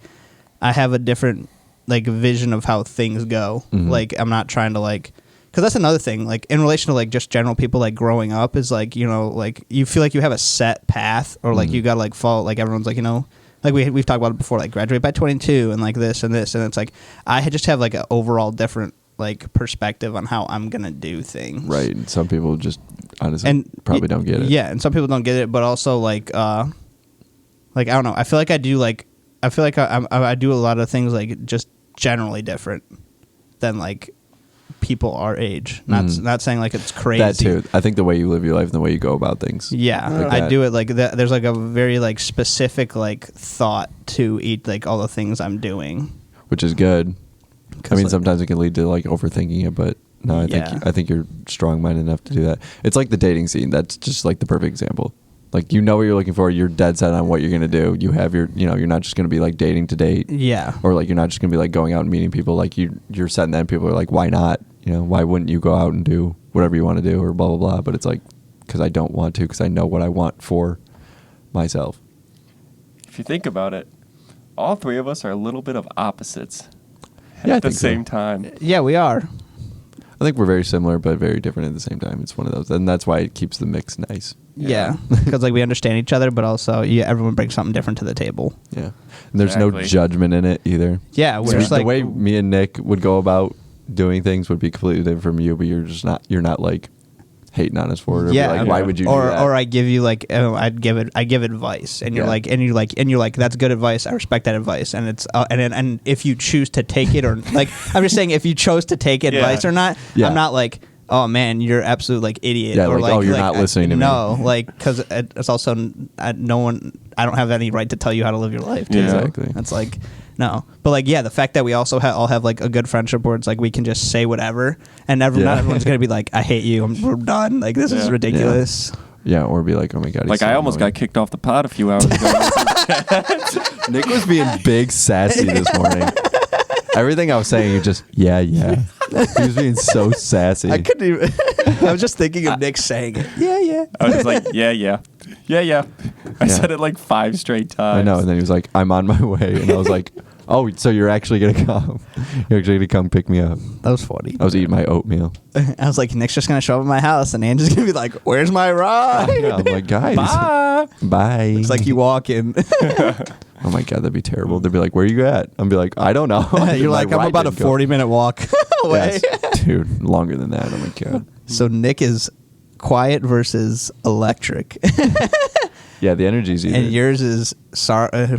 I have a different like vision of how things go. Mhm. Like I'm not trying to like. Because that's another thing, like in relation to like just general people like growing up is like, you know, like you feel like you have a set path, or like you gotta like follow, like everyone's like, you know, like we've talked about it before, like graduate by 22 and like this and this, and it's like I just have like an overall different like perspective on how I'm gonna do things. Right. And some people just honestly And probably don't get it. Yeah, and some people don't get it, but also like I don't know. I feel like I do like I do a lot of things like just generally different than like people our age. Not saying like it's crazy. That too. I think the way you live your life and the way you go about things. Yeah, Like I that. do it like that. There's like a very like specific like thought to eat like all the things I'm doing. Which is good. I 'Cause, mean, like- sometimes it can lead to like overthinking it, but no, Yeah. I think you're strong-minded enough to do that. It's like the dating scene. That's just like the perfect example. Like you know what you're looking for. You're dead set on what you're gonna do. You have your, you're not just gonna be like dating to date, Yeah. or like you're not just gonna be like going out and meeting people. Like you're setting that. And people are like, why not? Why wouldn't you go out and do whatever you want to do, or blah blah blah? But it's like because I don't want to, because I know what I want for myself. If you think about it, all three of us are a little bit of opposites Yeah, I at the think so. same time. Yeah, we are. I think we're very similar, but very different at the same time. It's one of those, and that's why it keeps the mix nice. Yeah, because like we understand each other, but also everyone brings something different to the table. Yeah, and there's no Exactly. judgment in it either. Yeah, we're just the like way me and Nick would go about doing things would be completely different from you, but you're not like hating on us for it. Or yeah. be like, why would you or do that? or I give you like I give advice, and you're Yeah. like that's good advice. I respect that advice, and it's and if you choose to take it or like I'm just saying if you chose to take advice or not, Yeah. I'm not like. Oh man, you're absolute like idiot. Yeah, or like, oh, you're not listening to me. No, like because it's also no one. I don't have any right to tell you how to live your life. Too. Yeah. Exactly. That's like no, but like yeah, the fact that we also all have like a good friendship where it's like we can just say whatever, and not everyone's gonna be like, I hate you. We're done. Like this is Yeah. ridiculous. Yeah, or be like, oh my god. he's Like so I almost annoying. got kicked off the pod a few hours ago. Nick was being big sassy this morning. Everything I was saying, you just yeah. He was being so sassy. I couldn't even. I was just thinking of Nick saying it. Yeah. I was just like, yeah. I said it like 5 straight times. I know, and then he was like, I'm on my way, and I was like, oh, so you're actually gonna come? You're actually gonna come pick me up? That was funny. I was eating my oatmeal. I was like, Nick's just gonna show up at my house, and Andrew's gonna be like, "Where's my ride?" Yeah, I'm like, guys, Bye. bye. It's like you walk in. Oh my god, that'd be terrible. They'd be like, "Where you at?" I'd be like, "I don't know." You're My like, I'm ride about a didn't go. 40-minute walk away. Yes, dude, longer than that. Oh my god. So Nick is quiet versus electric, Yeah, the energy's either. and yours is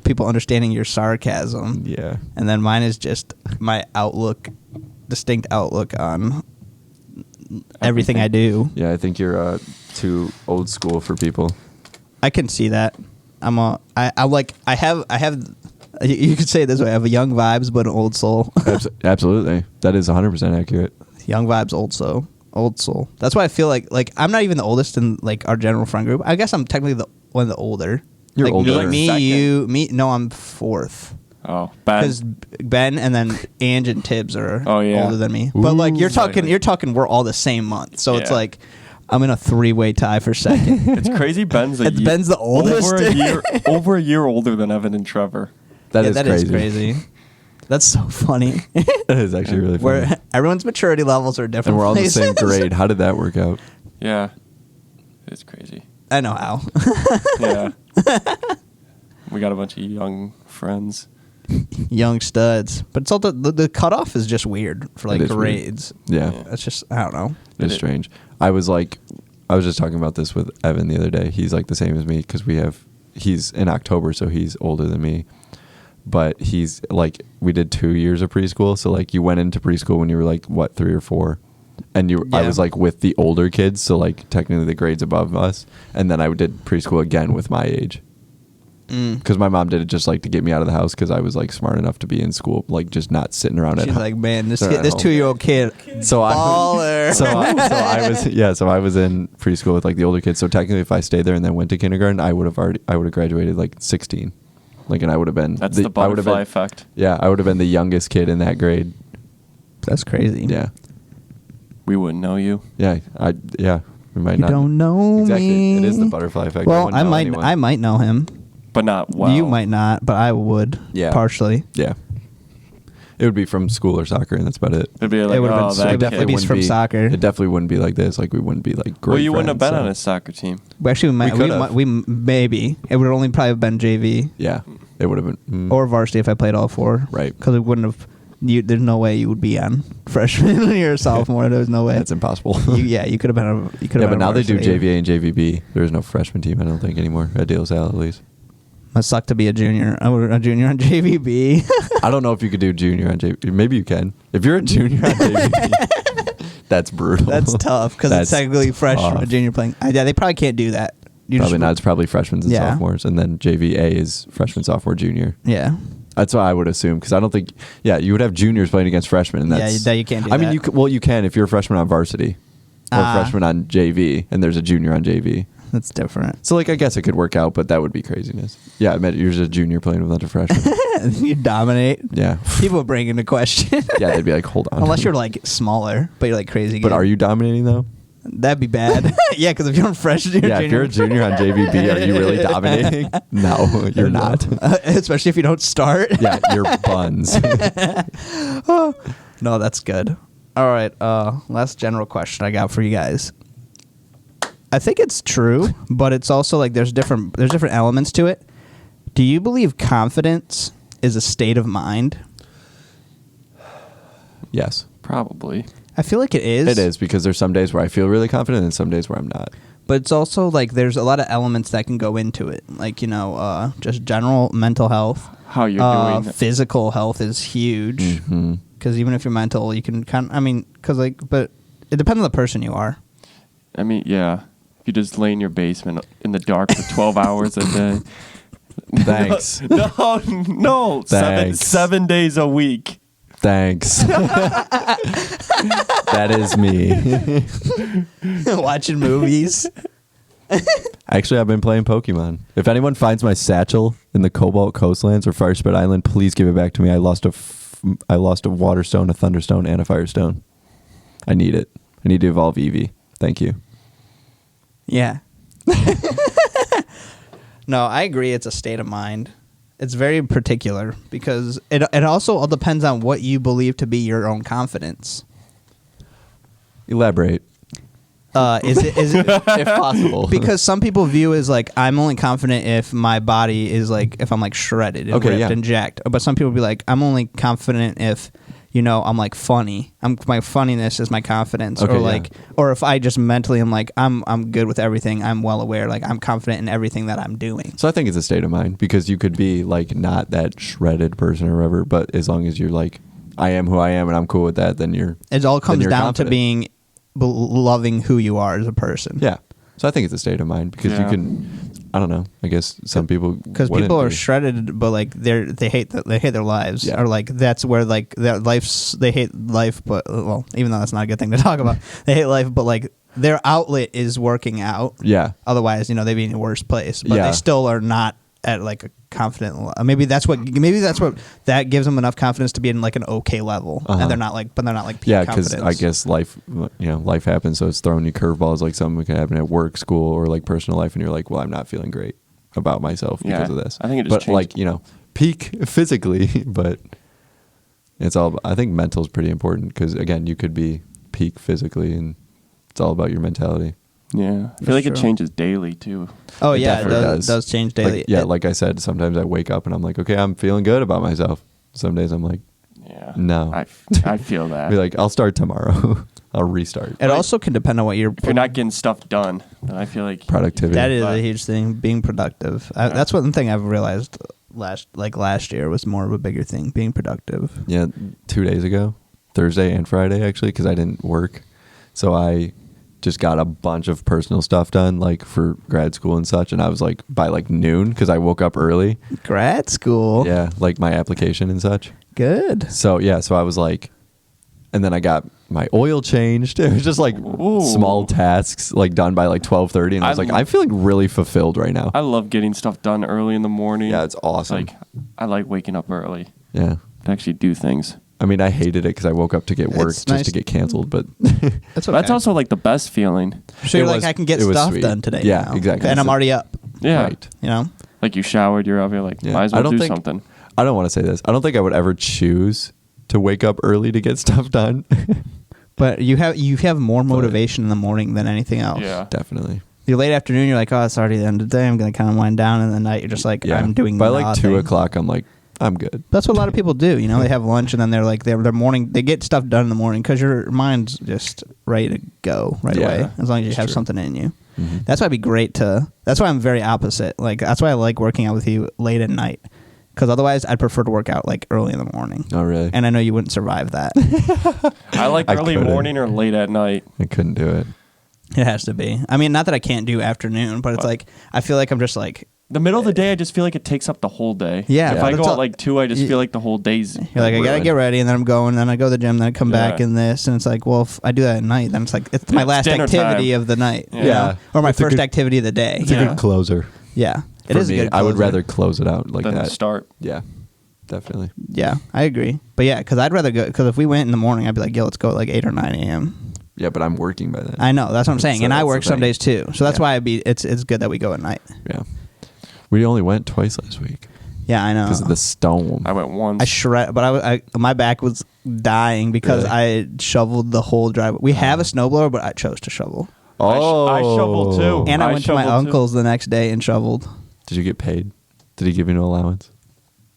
people understanding your sarcasm, Yeah. and then mine is just my distinct outlook on everything I do. Yeah, I think you're too old school for people. I can see that. I have. You could say it this way: I have a young vibes, but an old soul. Absolutely, that is 100% accurate. Young vibes, old soul. That's why I feel like I'm not even the oldest in like our general friend group. I guess I'm technically one of the older. You're like, older. Like me, Second. you, me. No, I'm fourth. Oh, bad. Because Ben and then Ange and Tibbs are Oh, yeah. older than me. But like you're Ooh. talking we're all the same month. So it's Yeah. like I'm in a 3-way tie for second. It's crazy. Ben's Ben's the oldest. over a year older than Evan and Trevor. That Yeah, is that crazy. is crazy. That's so funny. That is actually really funny. Where everyone's maturity levels are different. And we're all in the places. same grade. How did that work out? Yeah. It's crazy. I know how. Yeah. We got a bunch of young friends. Young studs, but it's all the cutoff is just weird for like It is weird. grades. Yeah. That's just I don't know. It's strange. I was just talking about this with Evan the other day. He's like the same as me because he's in October, so he's older than me. But he's like, we did 2 years of preschool. So like you went into preschool when you were like, what, 3 or 4? And I was like with the older kids. So like technically the grades above us. And then I did preschool again with my age. Because my mom did it just like to get me out of the house because I was like smart enough to be in school, like just not sitting around at She's home. like, man, this They're at home. 2-year-old kid, So baller. so I was in preschool with like the older kids. So technically, if I stayed there and then went to kindergarten, I would have graduated like 16, like, and I would have been That's the butterfly effect. Yeah, I would have been the youngest kid in that grade. That's crazy. Yeah, We wouldn't know you. yeah, we might You not. don't know Exactly, me. it is the butterfly effect. Well, wouldn't know anyone. I might know him. But not well. You might not, but I would. Yeah. Partially. Yeah, it would be from school or soccer, and that's about it. It'd be like, It would've been oh, so that definitely kid. be wouldn't from soccer. It definitely wouldn't be like this. Like we wouldn't be like great. Well, you wouldn't have been friends, on so- a soccer team. We actually might. We could've. We maybe it would only probably have been JV Yeah, it would have been. or varsity if I played all 4. Right. Because it wouldn't have. There's no way you would be on freshman when you're a sophomore. There's no way. That's impossible. You could have been. You could Yeah, have. but now they do varsity. JVA and JVB. There's no freshman team, I don't think, anymore at De La Salle, at least. Must suck to be a junior. A junior on JVB. I don't know if you could do junior on JVB. Maybe you can. If you're a junior on JVB, that's brutal. That's tough because it's That's technically freshman, tough. a junior playing. Yeah, they probably can't do that. You Probably just- not. It's probably freshmen and Yeah. sophomores, and then JVA is freshman, sophomore, junior. Yeah. That's what I would assume, because I don't think. Yeah, you would have juniors playing against freshmen, and that's. Yeah, you can't do I mean, that. you can if you're a freshman on varsity, or a freshman on JV, and there's a junior on JV. That's different. So, like, I guess it could work out, but that would be craziness. Yeah, I meant you're just a junior playing with a bunch of freshmen. You dominate. Yeah. People bring into question. Yeah, they'd be like, hold on. Unless you're like smaller, but you're like crazy. But good. are you dominating, though? That'd be bad. Yeah, because if you're a freshman, Yeah, if you're a junior on JVB, are you really dominating? No, you're not. Especially if you don't start. Yeah, you're buns. No, that's good. All right. Last general question I got for you guys. I think it's true, but it's also like there's different elements to it. Do you believe confidence is a state of mind? Yes. Probably. I feel like it is. It is, because there's some days where I feel really confident and some days where I'm not. But it's also like there's a lot of elements that can go into it. Like, just general mental health. How you're doing. Physical health is huge. Mm-hmm. Because even if you're mental, you can but it depends on the person you are. I mean, yeah. If you just lay in your basement in the dark for 12 hours a day. Thanks. No. Thanks. 7 days a week. Thanks. That is me. Watching movies. Actually, I've been playing Pokemon. If anyone finds my satchel in the Cobalt Coastlands or Firespit Island, please give it back to me. I lost a Water Stone, a Thunderstone, and a Firestone. I need it. I need to evolve Eevee. Thank you. Yeah. No, I agree. It's a state of mind. It's very particular because it also all depends on what you believe to be your own confidence. Elaborate. Is it If possible. because some people view as like I'm only confident if my body is like if I'm like shredded and Okay, ripped yeah. and jacked. But some people be like I'm only confident if I'm like funny. My funniness is my confidence, Okay, or yeah. like, or if I just mentally am like I'm good with everything. I'm well aware. Like I'm confident in everything that I'm doing. So I think it's a state of mind, because you could be like not that shredded person or whatever, but as long as you're like, I am who I am and I'm cool with that, then you're. It all comes you're down confident. to being loving who you are as a person. Yeah. So I think it's a state of mind, because you Yeah. can. I don't know. I guess some people. Because wouldn't people are be. shredded, but like they hate their lives, Yeah. or like that's where like their life's they hate life, but well, even though that's not a good thing to talk about, they hate life, but like their outlet is working out. Yeah. Otherwise, they'd be in a worse place, but Yeah. they still are not at like a confident. Maybe that's what that gives them enough confidence to be in like an okay level, Uh-huh. and they're not like peak Yeah, because confidence. I guess life happens, so it's throwing you curveballs. Like something can happen at work, school, or like personal life, and you're like, well, I'm not feeling great about myself because Yeah, of this. I think it just but like peak physically, but It's all. I think mental is pretty important because again, you could be peak physically, and it's all about your mentality. Yeah, I feel like true. it changes daily too. Oh It yeah, it definitely does change daily. Like I said, sometimes I wake up and I'm like, okay, I'm feeling good about myself. Some days I'm like, Yeah, no. I feel that. be like, I'll start tomorrow. I'll restart. It also can depend on what you're. If you're not getting stuff done, then I feel like Productivity. That is a But- huge thing. Being productive. That's one thing I've realized last year was more of a bigger thing. Being productive. Yeah, 2 days ago, Thursday and Friday actually, because I didn't work, so I just got a bunch of personal stuff done, like for grad school and such. And I was like by like noon because I woke up early. Grad school. Yeah, like my application and such. Good. So yeah, so I was like, and then I got my oil changed. It was just like Ooh. small tasks like done by like 12:30, and I was like, I'm feeling really fulfilled right now. I love getting stuff done early in the morning. Yeah, it's awesome. Like I like waking up early Yeah. to actually do things. I mean, I hated it because I woke up to get work It's just nice. to get canceled, but That's okay. That's also like the best feeling. So you're It like, was- I can get it was stuff sweet. done today. Yeah, now. exactly. And I'm So- already up. Yeah, right. You know. like you showered, you're up. You're like, Yeah. might as I well don't do think- something. I don't want to say this. I don't think I would ever choose to wake up early to get stuff done. But you have more motivation in the morning than anything else. Yeah, Definitely. The late afternoon, you're like, oh, it's already the end of the day. I'm gonna kind of wind down, and the night, you're just like, Yeah. I'm doing by like nothing. 2:00. I'm like, I'm good. That's what a lot of people do. You know, they have lunch and then they're like, their morning, they get stuff done in the morning because your mind's just ready to go right Yeah, away as long as you that's have true. something in you. Mhm. That's why it'd be great to. That's why I'm very opposite. Like that's why I like working out with you late at night because otherwise I'd prefer to work out like early in the morning. Oh really? And I know you wouldn't survive that. I like I early couldn't. morning or late at night. I couldn't do it. It has to be. I mean, not that I can't do afternoon, but it's like I feel like I'm just like The middle of the day, I just feel like it takes up the whole day. Yeah, If but I it's go all- at like 2, I just you- feel like the whole day's. you're like I gotta ruined. get ready and then I'm going, then I go to the gym, then I come back Yeah. in this, and it's like, well, if I do that at night, then it's like it's my It's last dinner activity time. of the night, you Yeah. know? Or my It's a first good- activity of the day. It's you a know? good closer. Yeah, it For is me, a good. I would closer. rather close it out like Then that. start. Yeah, definitely. Yeah, I agree. But yeah, because I'd rather go. Because if we went in the morning, I'd be like, yo, let's go at like 8 or 9 a.m. Yeah, but I'm working by then. I know that's what I'm saying, So and I that's work the some thing. days too. So that's Yeah. why it's good that we go at night. Yeah, we only went twice last week Yeah, I know. because of the storm. I went once. I shred, but my back was dying because Really? I shoveled the whole driveway. We have a snowblower, but I chose to shovel. I shoveled too. And I I went to my shoveled too. uncle's the next day and shoveled. Did you get paid? Did he give you no allowance?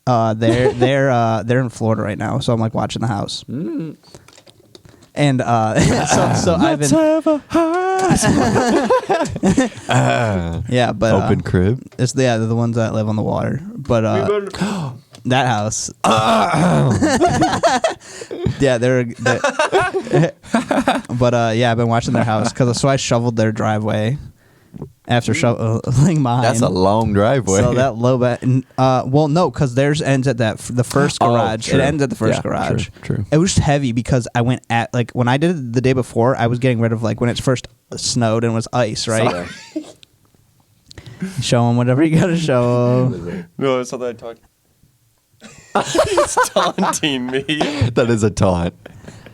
They're in Florida right now, so I'm like watching the house. And so I've been yeah, but Open crib. it's they're the ones that live on the water. But that house, yeah, but yeah, I've been watching their house because so I shoveled their driveway after shoveling mine. That's a long driveway. So that low bat, well, no, because theirs ends at the first Oh, garage. true. It ends at the first Yeah, garage. true. It was heavy because I went at like when I did it the day before, I was getting rid of like when it's first snowed and was ice, right? Show them whatever you gotta show 'em. No, it's something I talked. He's taunting me. That is a taunt.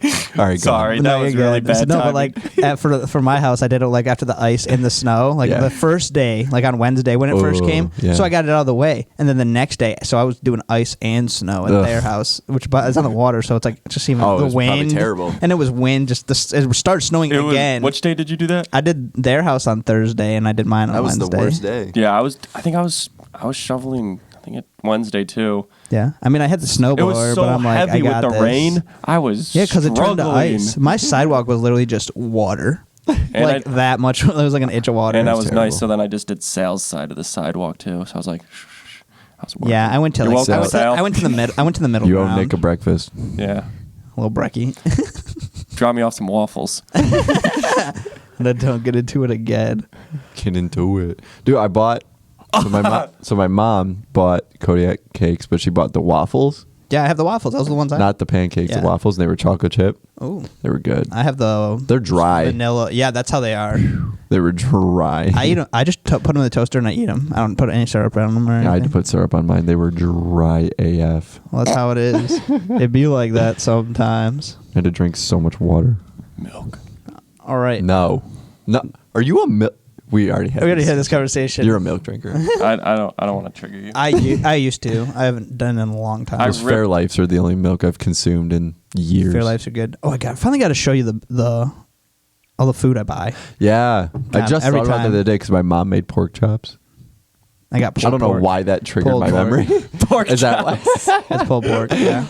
All right, go Sorry, on. that No, was you're really good. bad. No, timing. but like for my house, I did it like after the ice and the snow, like Yeah. the first day, like on Wednesday when it first Oh, came. yeah. So I got it out of the way, and then the next day, so I was doing ice and snow at Ugh. their house, which is on the water, so it's like just even Oh, it the was probably wind, terrible. and it was wind. Just it started snowing It was- again. Which day did you do that? I did their house on Thursday, and I did mine on That was Wednesday. the worst day. Yeah, I was shoveling. I think it Wednesday too. Yeah, I mean, I had the It snowblower, was so but I'm like, I heavy with got the this. rain. I was Yeah, because it turned to struggling. ice. My sidewalk was literally just water, And like that much. It was like an inch of water. And It that was terrible. nice. So then I just did Sal's side of the sidewalk too. So I was like, shh, shh, shh. I was working. Yeah, I went to You're like welcome, Sal. I went to the middle. I went to the middle. You owe ground. Nick a breakfast. Yeah, A little brekkie. drop me off some waffles. And then don't get into it again. Get into it, dude. I bought. So my mom bought Kodiak cakes, but she bought the waffles, Yeah, I have the waffles. Those are the ones I. not the pancakes. Yeah. The waffles, and they were chocolate chip. Oh, They were good. I have the. They're dry. Vanilla. Yeah, that's how they are. They were dry. I eat them. I just put them in the toaster and I eat them. I don't put any syrup on them or anything. I had to put syrup on mine. They were dry AF. Well, that's how it is. It'd be like that sometimes. I had to drink so much water. Milk. All right. No. Are you a We already had. We already had this conversation. You're a milk drinker. I don't want to trigger you. I used to. I haven't done it in a long time. I Those Fairlifes are the only milk I've consumed in years. Fairlifes are good. Oh, I finally got to show you the all the food I buy. Yeah, I God, just every thought about it the time. other day because my mom made pork chops. I got. I don't know pork. why that triggered Pulled my pork. memory. Pork Is that why? It's pulled pork. Yeah,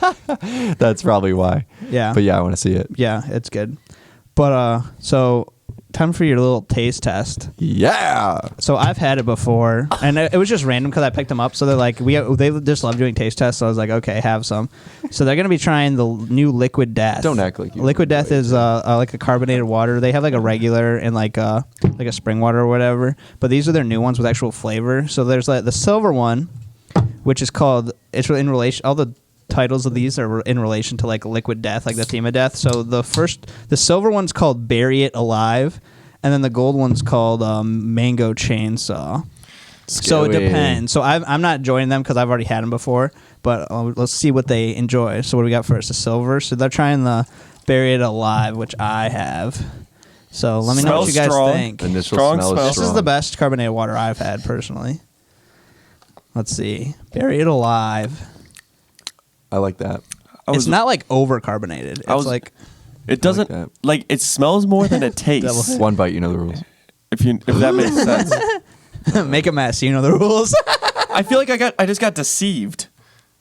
That's probably why. yeah, But yeah, I want to see it. yeah. It's good. But so time for your little taste test. Yeah. So I've had it before, and it was just random because I picked them up. So they're like, they just love doing taste tests. So I was like, okay, have some. So they're gonna be trying the new Liquid Death. Don't act like you Liquid know Death it. is like a carbonated water. They have like a regular and like a spring water or whatever. But these are their new ones with actual flavor. So there's like the silver one, which is called. It's in relation. All the titles of these are in relation to like Liquid Death, like the theme of death. So the silver one's called Bury It Alive, and then the gold one's called Mango Chainsaw. So it Scary. depends. So I'm not enjoying them because I've already had them before, but let's see what they enjoy. So what do we got first? The silver. So they're trying the Bury It Alive, which I have. So let me know what you Smells guys strong. think. Initial Strong smell smell. is This strong. is the best carbonated water I've had personally. Let's see. Bury It Alive. I like that. It's not like over carbonated. It's was- like It doesn't that. like it smells more than it tastes. One bite, you know the rules. if that makes sense. make a mess. You know the rules. I feel like I just got deceived.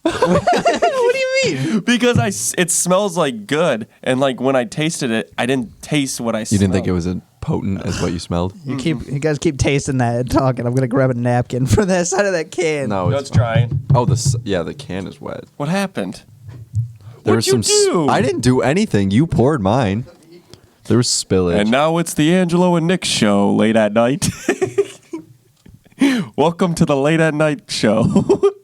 What do you mean? Because it smells like good, and like when I tasted it, I didn't taste what I. You didn't think it was as potent as what you smelled? You guys keep tasting that and talking. I'm gonna grab a napkin for that side of that can. No, No, it's drying. Oh, the can is wet. What happened? There What'd was you do? I didn't do anything. You poured mine. There was spillage. And now it's the Angelo and Nick show late at night. Welcome to the late at night show.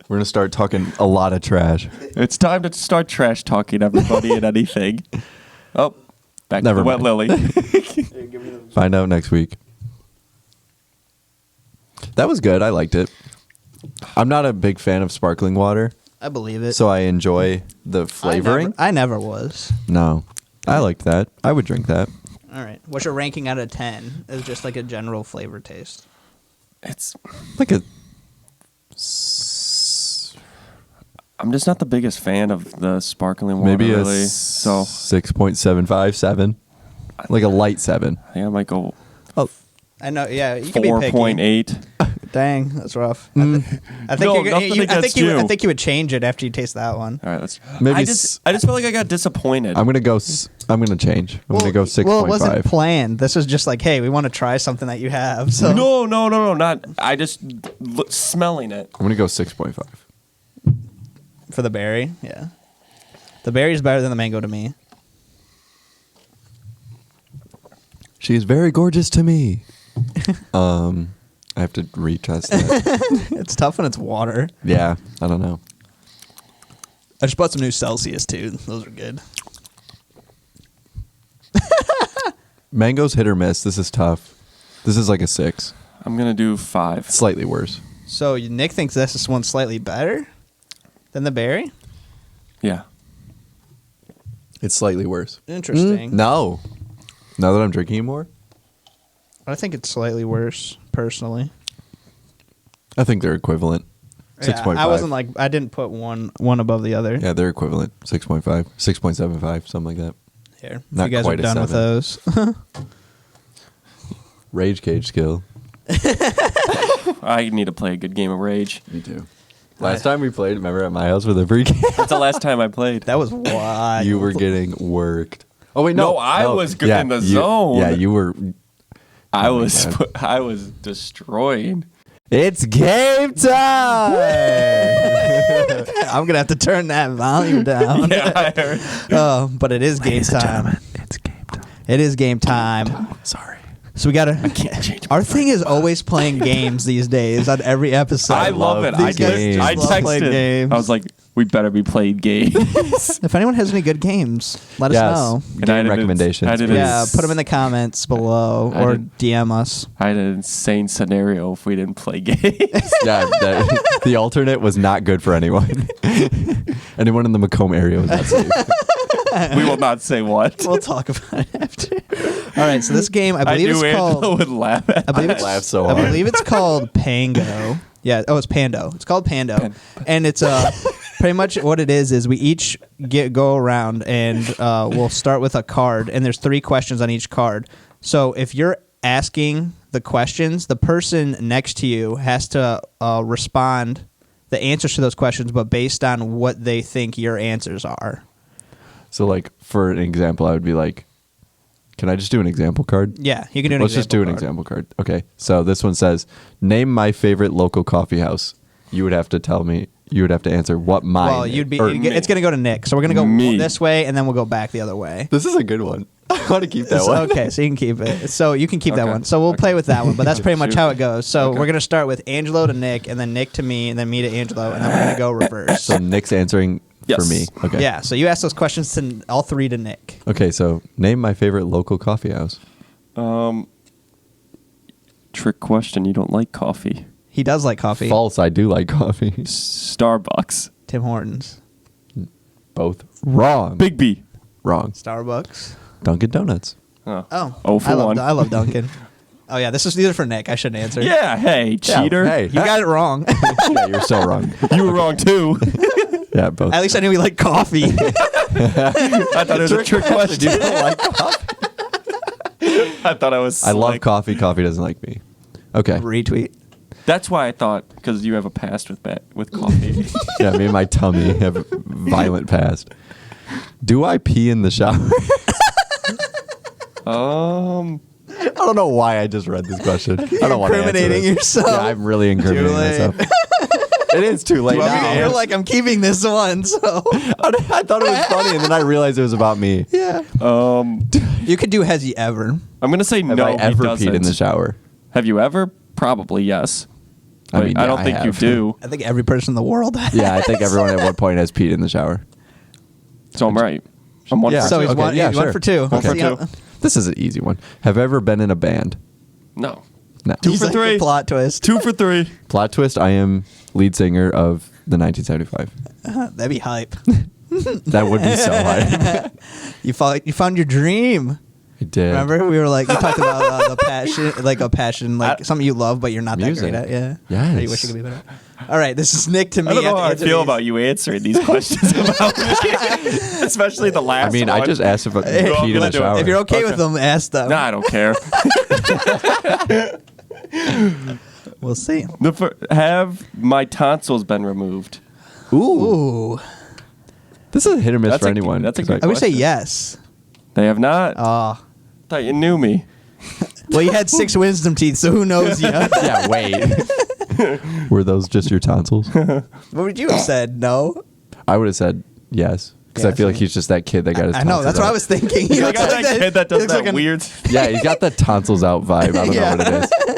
We're gonna start talking a lot of trash. It's time to start trash talking everybody and anything. Oh, back Never to the wet mind. lily. Find out next week. That was good. I liked it. I'm not a big fan of sparkling water, I believe it. so I enjoy the flavoring. I never was. No, I liked that. I would drink that. All right. What's your ranking out of 10? It's just like a general flavor taste. It's. Like a. I'm just not the biggest fan of the sparkling water. Maybe a really. So 6.75, 7. Like a light 7. I think I might go Oh, I know. Yeah, you can be picky. 4.8. Dang, that's rough. I No, nothing against you. I think you would change it after you taste that one. All right, let's. Maybe I just felt like I got disappointed. I'm gonna go. I'm gonna change. I'm gonna go 6.5. Well, it wasn't planned. This was just like, hey, we want to try something that you have. So No, not. I just smelling it. I'm gonna go 6.5. for the berry, yeah, the berry is better than the mango to me. She is very gorgeous to me. I have to retest that. It's tough when it's water. Yeah, I don't know. I just bought some new Celsius too. Those are good. Mango's hit or miss. This is tough. This is like a 6. I'm gonna do 5. Slightly worse. So Nick thinks this one's slightly better than the berry. Yeah. It's slightly worse. Interesting. No. Now that I'm drinking more, I think it's slightly worse personally. I think they're equivalent. 6.5. I wasn't like I didn't put one above the other. Yeah, they're equivalent. 6.5, 6.75, something like that. Here, if Not you guys are quite a done with 7. those. Rage cage skill. I need to play a good game of Rage. Me too. Last time we played, remember at my house with a free game? That's the last time I played. That was wild. You were getting worked. Oh wait, No, I was good in the you- zone. Yeah, you were. I Oh my was God. I was destroying. It's game time. I'm gonna have to turn that volume down. Yeah, I heard. Oh, but it is game time. It's game time. It is game time. Sorry. So we gotta. change Our thing is always playing games these days on every episode. I love it. These guys just I love playing texted. games. I was like, we better be playing games. If anyone has any good games, let us Yes. know. And I Game didn't- recommendations. I didn't- please. Yeah, put them in the comments below I or didn't- DM us. I had an insane scenario if we didn't play games. Yeah, the alternate was not good for anyone. Anyone in the Macomb area was not safe. We will not say what. We'll talk about it after. All right, so this game, I believe knew it's Angelo called. would laugh at I believe I it's laughed so I hard. believe it's called Pango. Yeah. Oh, it's Pando. It's called Pando, and it's pretty much what it is we each go around and we'll start with a card, and there's 3 questions on each card. So if you're asking the questions, the person next to you has to respond the answers to those questions, but based on what they think your answers are. So, like, for an example, I would be like, can I just do an example card? Yeah, you can do an Let's just do an card. example card. Okay. So this one says, name my favorite local coffee house. You would have to tell me. You would have to answer what mine. Well, you'd be. or- It's going to go to Nick, so we're going to go Me. this way, and then we'll go back the other way. This is a good one. I want to keep that one. Okay, so you can keep it. So you can keep that Okay. one. So we'll play with that one, but that's pretty much Shoot. how it goes. So Okay. we're gonna start with Angelo to Nick, and then Nick to me, and then me to Angelo, and then we're gonna go reverse. So Nick's answering Yes. for me. Okay. Yeah. So you ask those questions to all 3 to Nick. Okay. So name my favorite local coffee house. Trick question. You don't like coffee. He does like coffee. False. I do like coffee. Starbucks. Tim Hortons, Both wrong. Big B. Wrong. Starbucks. Dunkin' Donuts. Oh. Oh, For I love 1. I love Dunkin'. Oh yeah, these are for Nick. I shouldn't answer. Yeah. Hey, cheater. Hey. You got it wrong. Yeah, you're so wrong. You were wrong too. Yeah, both. At least I knew he liked coffee. I thought it was a trick question. You don't like coffee? I thought I was. I love slick. coffee. Coffee doesn't like me. Okay. Retweet. That's why I thought because you have a past with coffee. Yeah, me and my tummy have a violent past. Do I pee in the shower? I don't know why I just read this question. I don't want to answer Incriminating this. yourself. Yeah, I'm really incriminating Too late. myself. It is too late Do you want me to now. You're answer? like, I'm keeping this one. So I thought it was funny, and then I realized it was about me. yeah. You could do has he ever? I'm gonna say Have no. I he ever doesn't. peed in the shower? Have you ever? Probably yes. I But mean, I yeah, don't I think you have. do. I think every person in the world has. Yeah, I think everyone at one point has peed in the shower. So I'm right. I'm 1 Yeah. for So 2. he's Okay, one, yeah, he's one sure. for 2. One for See how- 2. This is an easy one. Have I ever been in a band? No. No. 2 He's for like 3. the plot twist. 2 for 3. Plot twist, I am lead singer of the 1975. That'd be hype. That would be so hard. You found your dream. I did. Remember we talked about the passion, like a passion, like something you love but you're not Music. that great at. Yeah. Yes. Or you wish you could be better. All right, this is Nick to me. I don't know have to how I answer feel these. about you answering these questions about me, especially the last. I mean, one. I just asked if I Hey, peed in gonna the do it. shower. If you're okay, with Okay. them, ask them. Nah, I don't care. We'll see. Have my tonsils been removed? Ooh, This is a hit or miss That's for a- anyone. that's a 'cause good I would say question. yes. They have not. Thought you knew me. Well, you had 6 wisdom teeth, so who knows you? Yeah, wait. Were those just your tonsils? What would you have said? No. I would have said yes. Because Yeah, I feel so- like he's just that kid that got his I know. tonsils That's what out. I was thinking. He You looks got like that kid that he does looks that like weird. Yeah, he's got the tonsils out vibe. I don't Yeah. know what it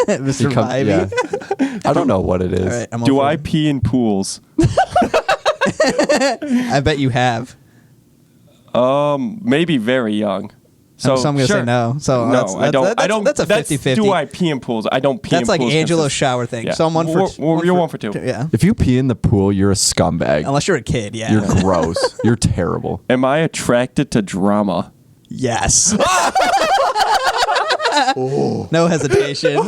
is. Mr. He comes- Vibey. yeah. I don't know what it is. All right, I'm Do over I it. pee in pools? I bet you have. Maybe very young. So I'm gonna sure. say no. So no, I don't. I don't. That's a 50-50. Do I pee in pools? I don't pee in That's like pools. Angelo's shower thing. Yeah. So I'm one for. You're 1 for 2. Yeah. If you pee in the pool, you're a scumbag. Unless you're a kid, yeah. You're gross. You're terrible. Am I attracted to drama? Yes. No hesitation.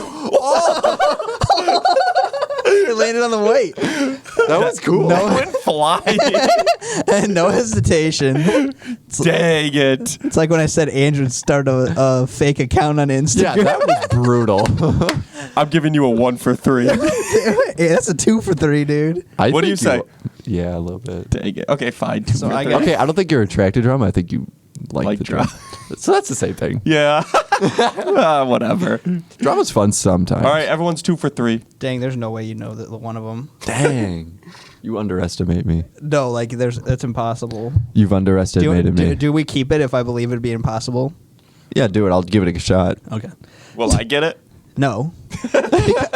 It landed on the weight. That was cool. No one flying. No hesitation. Dang it. It's like when I said Andrew would start a fake account on Yeah, Instagram. that was brutal. I'm giving you a 1 for 3. Yeah, that's a 2 for 3, dude. I What do think you say? Yeah, a little bit. Dang it. Okay, fine. 2 So for I 3. got- Okay, I don't think you're attracted to drama. I think you like the drama. drama. So that's the same thing. Yeah. Whatever. Drama's fun sometimes. All right, everyone's 2 for 3. Dang, there's no way you know that one of them. Dang. You underestimate me. No, like it's impossible. You've underestimated me. Do we keep it if I believe it'd be impossible? Yeah, do it. I'll give it a shot. Okay. Will I get it? No.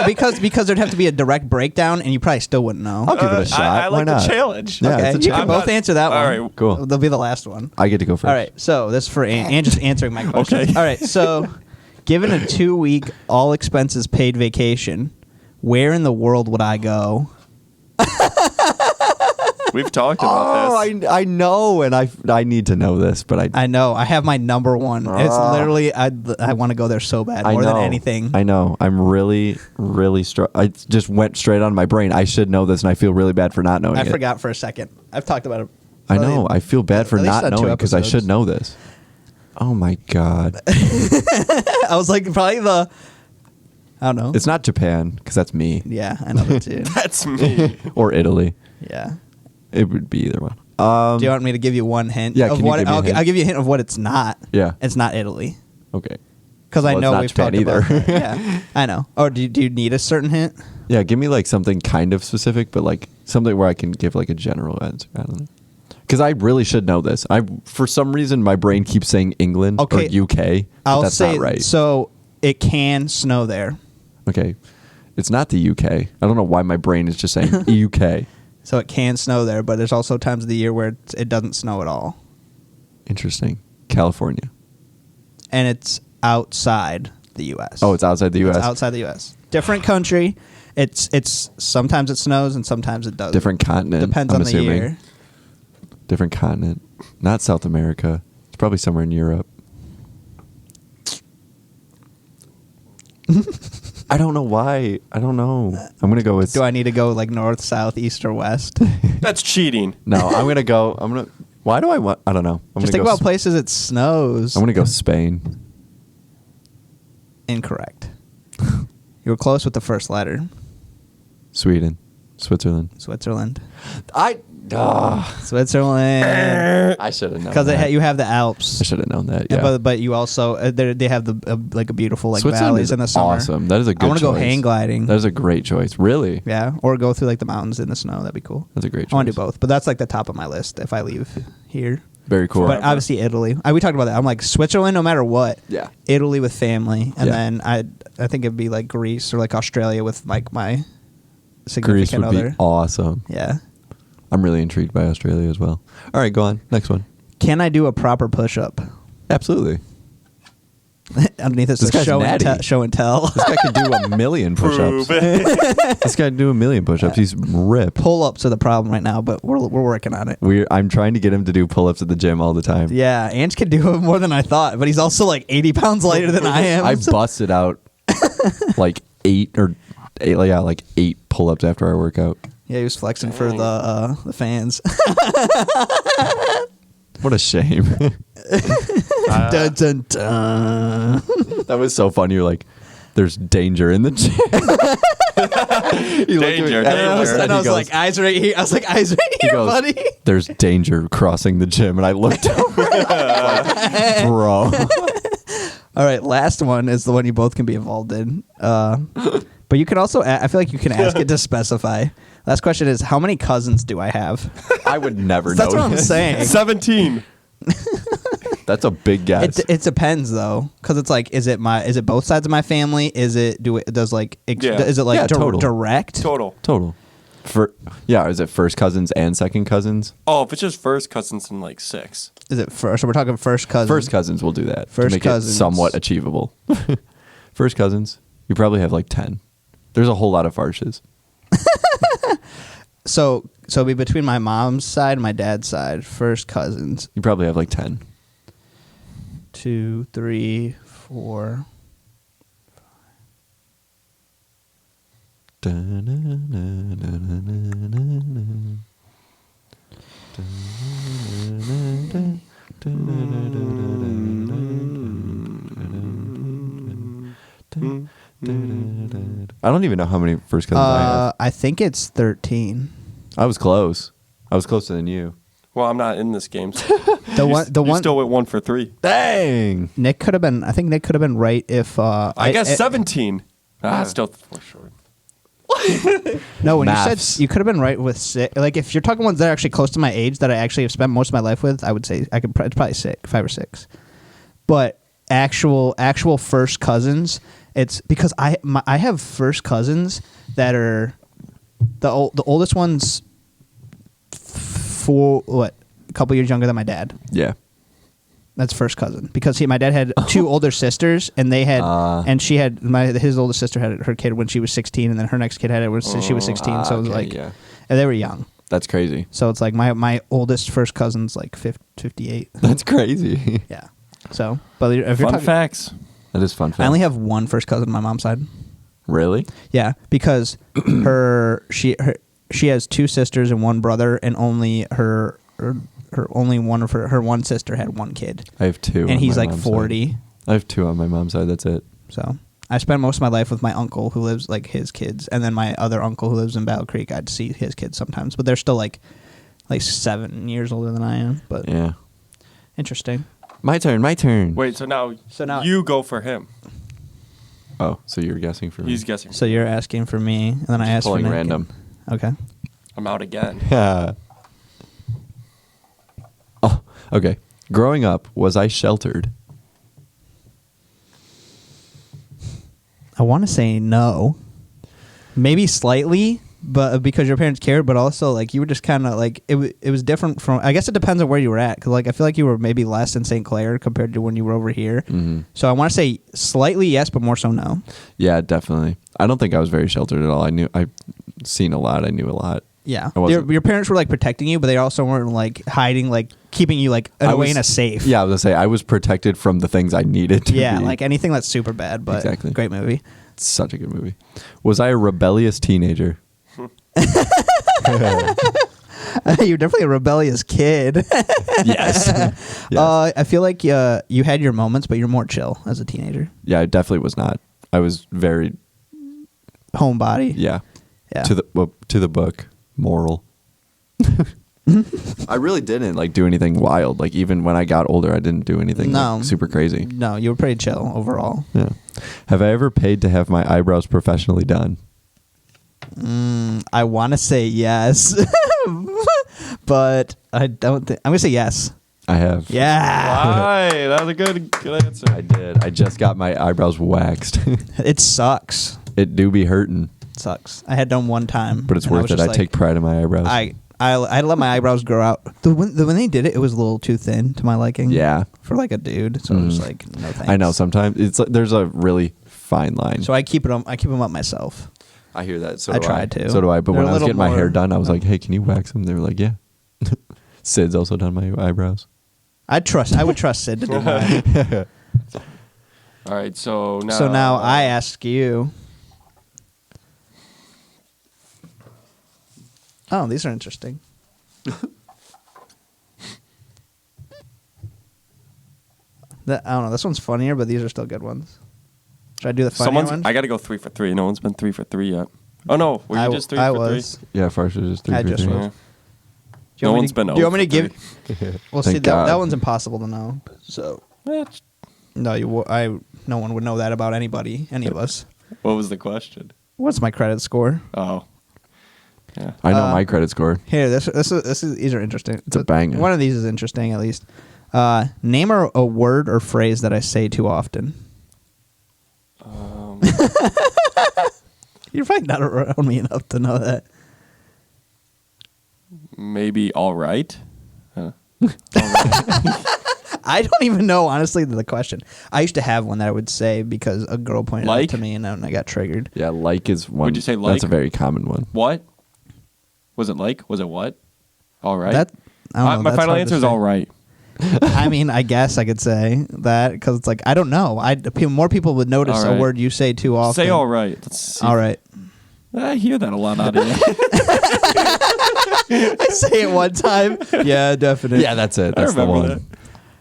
because there'd have to be a direct breakdown, and you probably still wouldn't know. I'll give it a shot. I Why like the not? challenge. Yeah, Okay, it's a you can challenge. both answer that All one. right. Cool. They'll be the last one. I get to go first. All right, so this is for and just answering my question. Okay. All right, so given a 2-week all expenses paid vacation, where in the world would I go? We've talked about this. I know, and I need to know this, but I know. I have my number one. It's literally I want to go there so bad, more than anything. I know. I'm really, really I just went straight on my brain. I should know this, and I feel really bad for not knowing I it. forgot for a second. I've talked about it. I know. I feel bad for at least not on 2 knowing because I should episodes. know this. Oh my god! I was like probably I don't know. It's not Japan because that's me, Yeah, I know that too. That's me. or Italy. Yeah. It would be either one. Do you want me to give you one hint? Yeah, Of can you what, give me a hint? I'll give you a hint of what it's not. Yeah. It's not Italy. Okay. Because Well, I it's know not we've Japan talked about either. it. Yeah, I know. Or do you need a certain hint? Yeah, give me like something kind of specific, but like something where I can give like a general answer. I don't know. Because I really should know this. For some reason my brain keeps saying England Okay, or UK. But I'll that's say not right. so. It can snow there. Okay. It's not the UK. I don't know why my brain is just saying UK. So it can snow there, but there's also times of the year where it doesn't snow at all, Interesting. California. and it's outside the U.S. Oh, it's outside the US. It's outside the U.S. Different country. It's sometimes it snows and sometimes it doesn't. Different continent. Depends I'm on the assuming. year. Different continent. Not South America. It's probably somewhere in Europe. I don't know why. I don't know. I'm going to go with... Do I need to go like north, south, east, or west? That's cheating. No, I'm going to go... Why do I want... I don't know. I'm Just gonna think go about places it snows. I'm going to go Spain. Incorrect. You were close with the first letter. Sweden. Switzerland. Switzerland. I Switzerland. should have known Because that. you have the Alps. I should have known that, yeah. But you also they have the like a beautiful like Switzerland valleys is in the summer. awesome. That is a good I want to go choice. hang gliding. That is a great choice. Really? Yeah, or go through like the mountains in the snow. That'd be cool. That's a great choice. I want to do both, but that's like the top of my list if I leave here. Very cool. But obviously Italy. We talked about that. I'm like Switzerland, no matter what. Yeah. Italy with family, and Yeah. then I think it'd be like Greece or like Australia with like my Greece significant would other. be awesome. Yeah. I'm really intrigued by Australia as well. All right, go on. Next one. Can I do a proper push-up? Absolutely. Underneath it This says guy's show and, natty. show and tell. This guy can do a million push-ups. Prove it. This guy can do a million push-ups. He's ripped. Pull-ups are the problem right now, but we're working on it. I'm trying to get him to do pull-ups at the gym all the time. Yeah, Ange can do it more than I thought, but he's also like 80 pounds lighter than I am. I busted out like eight pull-ups after our workout. Yeah, he was flexing for the fans. What a shame. Dun, dun, dun. That was so funny. You're like, there's danger in the gym. He looked at me, Danger, and I was- danger. and I he was goes- like, eyes right here. I was like, eyes right he here, goes, buddy. there's danger crossing the gym. And I looked over. Like, bro. All right, last one is the one you both can be involved in. But you can also, I feel like you can ask it to specify. Last question is, how many cousins do I have? I would never That's know. what I'm saying. 17. That's a big guess. It depends though, because it's like, is it both sides of my family? Is it is it like Yeah, total. direct? Total. Total. Is it first cousins and second cousins? Oh, if it's just first cousins in like 6. Is it first? So we're talking first cousin. First cousins will do that First to make cousins. it somewhat achievable. First cousins, you probably have like 10. There's a whole lot of Farshes. So it'd be between my mom's side and my dad's side. First cousins. You probably have like 10. 2, 3, 4. I don't even know how many first cousins I have. I think it's 13. I was close. I was closer than you. Well, I'm not in this game. So The you one still went 1 for 3. Dang. Nick could have been. I think Nick could have been right if. I guess 17. Still 4 short. No, when Maths. you said you could have been right with 6. Like if you're talking ones that are actually close to my age that I actually have spent most of my life with, I would say I could. It's probably 5 or 6. But actual first cousins, it's because I have first cousins that are the oldest one's a couple years younger than my dad. Yeah. That's first cousin because my dad had 2 older sisters, and they had and she had his oldest sister had her kid when she was 16, and then her next kid had it when she was 16. So it was okay, like, yeah. and they were young. That's crazy. So it's like my oldest first cousin's like 58. That's crazy. Yeah. So, but if you're Fun talking, facts. That is fun. I only have one first cousin on my mom's side. Really? Yeah, because she has two sisters and one brother, and only her only one of her one sister had one kid, I have two. and on he's my like mom's 40. side. I have two on my mom's side. That's it. So I spent most of my life with my uncle who lives like his kids, and then my other uncle who lives in Battle Creek. I'd see his kids sometimes, but they're still like 7 years older than I am. But Yeah. interesting. My turn. Wait, so now you go for him. Oh, so you're guessing for me? He's guessing. So you're asking for me, and then I asked for pulling Nick. random. Okay. I'm out again. Yeah. Oh, okay. Growing up, was I sheltered? I want to say no. Maybe slightly, but because your parents cared, but also like you were just kind of like it was different from. I guess it depends on where you were at, because like I feel like you were maybe less in St. Clair compared to when you were over here. Mm-hmm. So I want to say slightly yes, but more so no. Yeah, definitely. I don't think I was very sheltered at all. I've seen a lot. I knew a lot. Yeah, I wasn't. your parents were like protecting you, but they also weren't like hiding, like keeping you like away in a safe. Yeah, I was gonna say I was protected from the things I needed to Yeah, be. like anything that's super bad, but Exactly. great movie. It's such a good movie. Was I a rebellious teenager? You're definitely a rebellious kid. Yes. Yes. I feel like you had your moments, but you're more chill as a teenager. Yeah, I definitely was not. I was very Homebody. yeah. Yeah. To the book, moral. I really didn't like do anything wild. Like even when I got older, I didn't do anything No. like, super crazy. No, you were pretty chill overall. Yeah. Have I ever paid to have my eyebrows professionally done? I want to say yes, but I don't think. I'm gonna say yes. I have. Yeah, Why? That was a good answer. I did. I just got my eyebrows waxed. it sucks. It do be hurting, It sucks. I had done one time, but it's and worth was it. just I like- take pride in my eyebrows. I had to let my eyebrows grow out. When they did it, it was a little too thin to my liking. Yeah. for like a dude. So I was like, no thanks. I know sometimes it's like, there's a really fine line. So I keep it. I keep them up myself. I hear that. So I do tried to. So do I. But They're when a I was little getting my hair more- done, I was like, "Hey, can you wax them?" They were like, "Yeah." Sid's also done my eyebrows. I would trust Sid to do mine. All right, so now. So now I ask you. Oh, these are interesting. I don't know. This one's funnier, but these are still good ones. Should I do the funnier one? I got to go 3 for 3. No one's been 3 for 3 yet. Oh no, were you just 3 I for was. 3? Yeah, Farsh was just 3 I for just 3. was. Yeah. Do you No want me one's to- been Do you want me to 0 give? for Well, see Thank that God. one's impossible to know. So no, no one would know that about anybody, any of us. What was the question? What's my credit score? Oh. Yeah. I know my credit score. Here, this is these are interesting. It's a banger. One of these is interesting, at least. Name a word or phrase that I say too often. You're probably not around me enough to know that. Maybe all right. I don't even know, honestly, the question. I used to have one that I would say because a girl pointed it out Like? to me, and then I got triggered. Yeah, like is one. Would you say That's like? a very common one. What? Was it like? Was it what? All right. That I don't know, My that's final hard to answer is say. all right. I mean, I guess I could say that because it's like I don't know. More people would notice All a right. word you say too often. Say all right. Let's see. All right. I hear that a lot out of you. I say it one time. Yeah, definitely. Yeah, that's it. That's the remember one.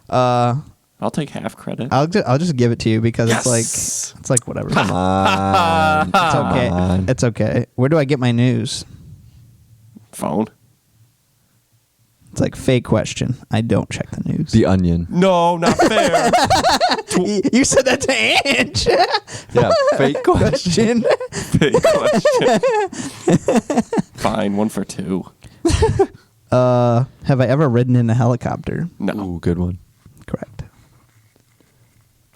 that. I'll take half credit. I'll just give it to you because Yes! it's like whatever. Come on. It's okay. Come on. It's okay. Where do I get my news? Phone. It's like fake question. I don't check the news. The Onion. No, not fair. You said that to Ange. Yeah, fake question. Question. Big question. Fine, 1 for 2. Have I ever ridden in a helicopter? No, Ooh, good one. Correct.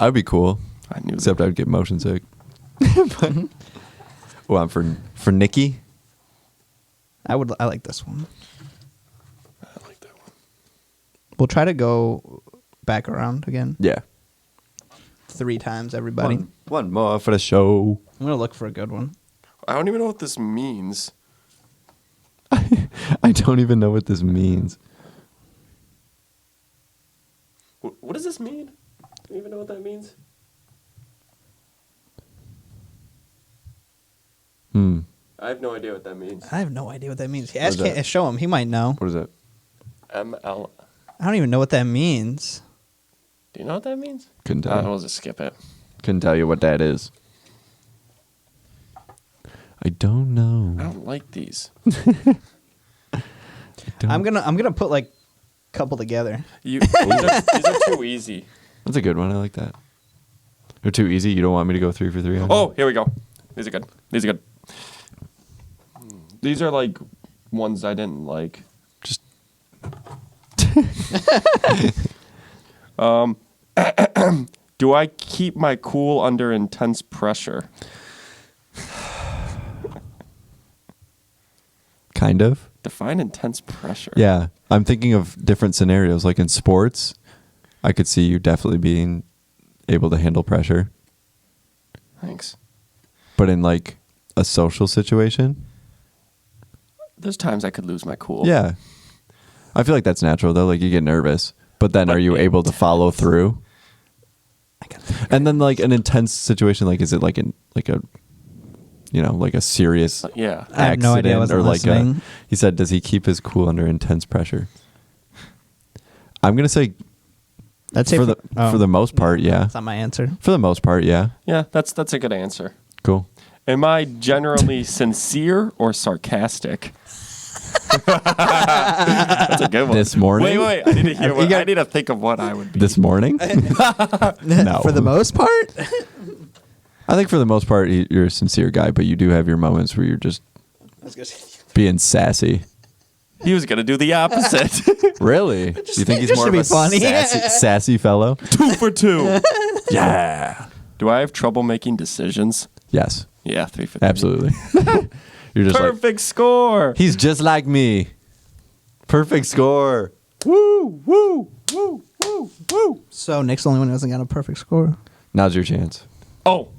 I'd be cool, I knew except that. I'd get motion sick. Well, I'm for Nikki. I like this one. I like that one. We'll try to go back around again Yeah. 3 times, everybody. One more for the show. I'm gonna look for a good one. I don't even know what this means. I don't even know what this means. What does this mean? Do you even know what that means? I have no idea what that means. I have no idea what that means. is that? Show him. He might know. What is it? ML. I don't even know what that means. Do you know what that means? Couldn't tell. We'll just skip it. Couldn't tell you what that is. I don't know. I don't like these. I'm gonna put like a couple together. These are too easy. That's a good one. I like that. They're too easy. You don't want me to go 3 for 3 on Oh, here we go. These are good. These are good. These are like ones I didn't like. Just Do I keep my cool under intense pressure? kind of. Define intense pressure. Yeah. I'm thinking of different scenarios. Like in sports, I could see you definitely being able to handle pressure. Thanks. But in like a social situation, There's times I could lose my cool. yeah. I feel like that's natural though. Like you get nervous, but then But are you it- able to follow through? And then like an intense situation, like is it like a like a serious Yeah. I have no idea. I accident wasn't or like listening. he said, does he keep his cool under intense pressure? I'm gonna say That's it for the most part, yeah. That's not my answer. For the most part, yeah. Yeah, that's a good answer. Cool. Am I generally sincere or sarcastic? That's a good one. This morning? Wait. I need to hear what, I need to think of what I would be. This morning? No. For the most part. I think for the most part, you're a sincere guy, but you do have your moments where you're just being sassy. He was gonna do the opposite. Really? You think he's just more to of be a funny. sassy fellow? 2 for 2. Yeah. Do I have trouble making decisions? Yes, Yeah, 3 for 3. absolutely. You're just Perfect score. like, he's just like me. Perfect score. Woo, woo, woo, woo, woo. So Nick's the only one who hasn't got a perfect score. Now's your chance. Oh,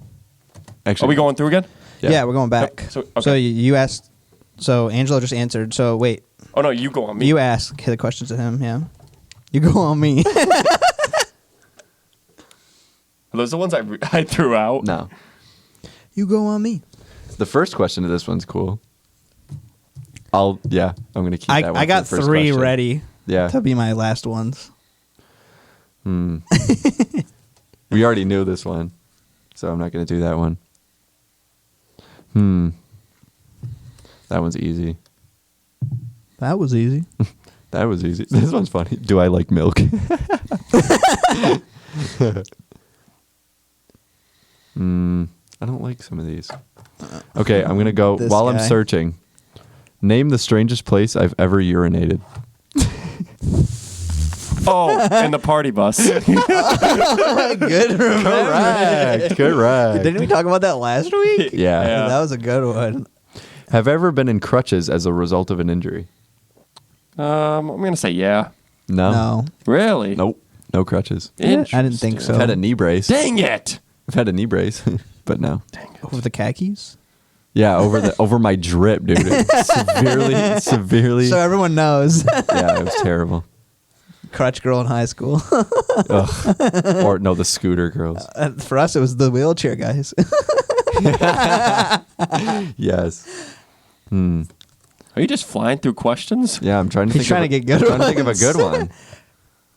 Actually, are we going through again? Yeah, we're going back. Yep. So, So okay. you asked. So Angelo just answered. So wait, Oh no, you go on me. you ask the questions to him. Yeah, you go on me. Are those the ones I threw out? No. You go on me. The first question to this one's cool. I'm gonna keep that one. I got for the first 3 question. ready. Yeah. To be my last ones. We already knew this one, so I'm not gonna do that one. That one's easy. That was easy. That was easy. This one's funny. Do I like milk? I don't like some of these. Okay, I'm gonna go This while I'm guy. searching. Name the strangest place I've ever urinated. Oh, in the party bus. Good remember. Correct. Didn't we talk about that last week? Yeah. Yeah. That was a good one. Have ever been in crutches as a result of an injury? I'm gonna say yeah. No. No. Really? Nope. No crutches. I didn't think so. I've had a knee brace. Dang it! I've had a knee brace, but no. Over the khakis? Yeah, over my drip, dude. It severely. So everyone knows. Yeah, it was terrible. Crutch girl in high school. Ugh. Or no, the scooter girls. For us, it was the wheelchair guys. Yes. Are you just flying through questions? Yeah, I'm trying to. He's think trying of to get good Trying to think of a ones. good one.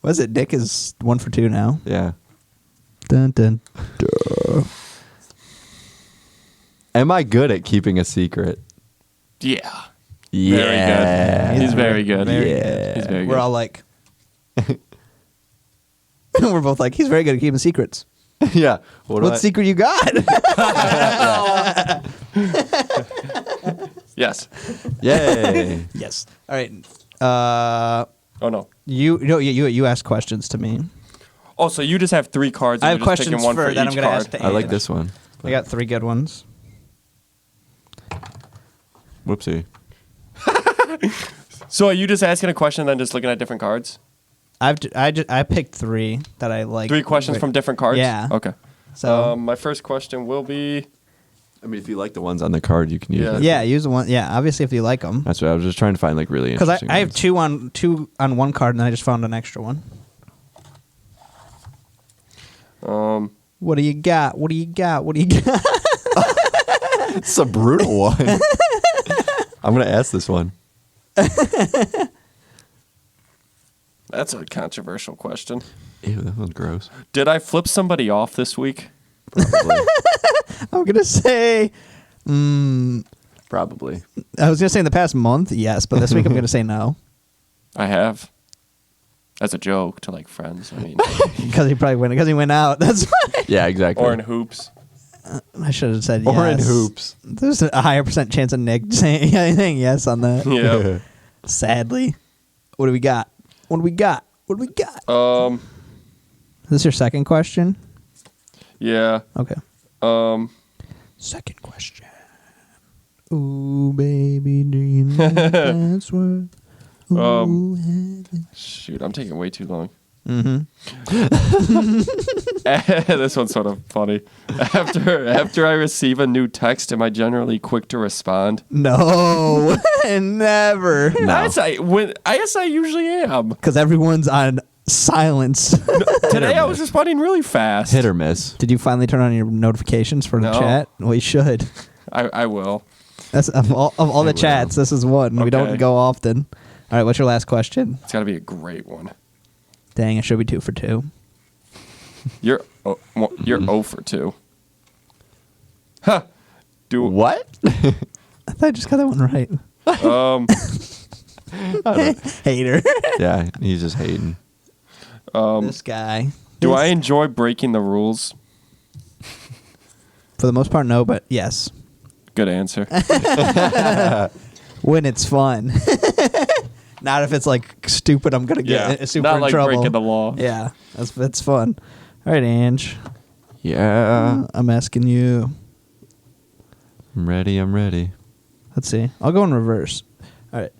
Was it Nick is 1 for 2 now? Yeah. Dun, dun. Am I good at keeping a secret? Yeah. Yeah. Very good. He's very good. Very Yeah. He's very good. We're all like, we're both like, he's very good at keeping secrets. Yeah. What secret you got? Yes. Yay. Yes. All right. Oh no. You ask questions to me. Oh, so you just have 3 cards. And I have you're just picking questions one for for that each I'm gonna card. ask to I like Ange. this one. I got 3 good ones. Whoopsie. So are you just asking a question and then just looking at different cards? I picked 3 that I like. 3 questions from different cards? Yeah. Okay. So My first question will be, I mean, if you like the ones on the card, you can use Yeah. it. Yeah, use the one. Yeah, obviously if you like them. That's what I was just trying to find, like, really Because interesting I have ones. two on one card, and I just found an extra one. What do you got? What do you got? What do you got? It's a brutal one. I'm going to ask this one. That's a controversial question. Ew, that one's gross. Did I flip somebody off this week? Probably. I'm gonna say. Probably. I was gonna say in the past month, yes, but this week I'm gonna say no I have. As a joke to like friends. I mean, because he probably went because he went out. That's why. Yeah, exactly. or in hoops. I should have said yes. Or in hoops. There's a higher percent chance of Nick saying yes on that. Yeah. Sadly, what do we got? What do we got? What do we got? Is this your second question? Yeah. Okay. Um. Second question. Ooh, baby, do you know that's what? Shoot, I'm taking way too long. Mm-hmm. This one's sort of funny. After I receive a new text, am I generally quick to respond? No, never. No. I guess I usually am. Because everyone's on silence. Today I was responding really fast. Hit or miss. Did you finally turn on your notifications for the No. chat? Well, you should. I will. That's of all the will. chats. This is one we don't Okay. go often. All right, what's your last question? It's got to be a great one. Dang, it should be 2 for 2. You're 0 for 2. Huh. What? I thought I just got that one right. Hater. Yeah, he's just hating. This guy. Do I enjoy breaking the rules? For the most part, no, but yes. Good answer. When it's fun. Not if it's like stupid. I'm gonna get super not in like trouble. breaking the law. Yeah, that's fun. All right, Ange. Yeah. I'm asking you. I'm ready. Let's see. I'll go in reverse. All right.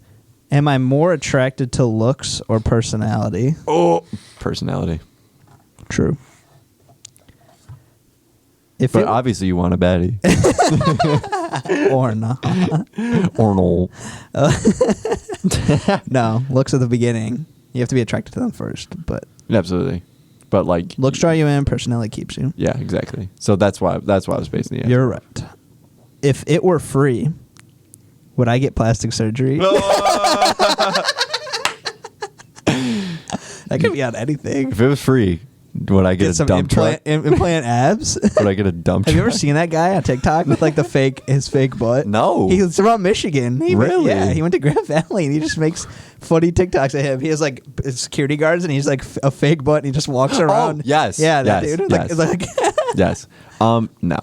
Am I more attracted to looks or personality? Oh. Personality. True. If But it, obviously you want a baddie. or no. Or no. No, looks at the beginning. You have to be attracted to them first, but Absolutely. But like looks draw you in, personality keeps you. yeah, exactly. So that's why I was basing the answer. You're right. If it were free, would I get plastic surgery? That could be on anything. If it was free, would I get a Get some dump truck? implant abs. Would I get a dump Have truck? you ever seen that guy on TikTok with like his fake butt? No. He's from Michigan. Really? Yeah, he went to Grand Valley and he just makes funny TikToks of him. He has like security guards and he's like a fake butt and he just walks around. yes. Yeah, that Yes. dude. Yes. Like Yes. No.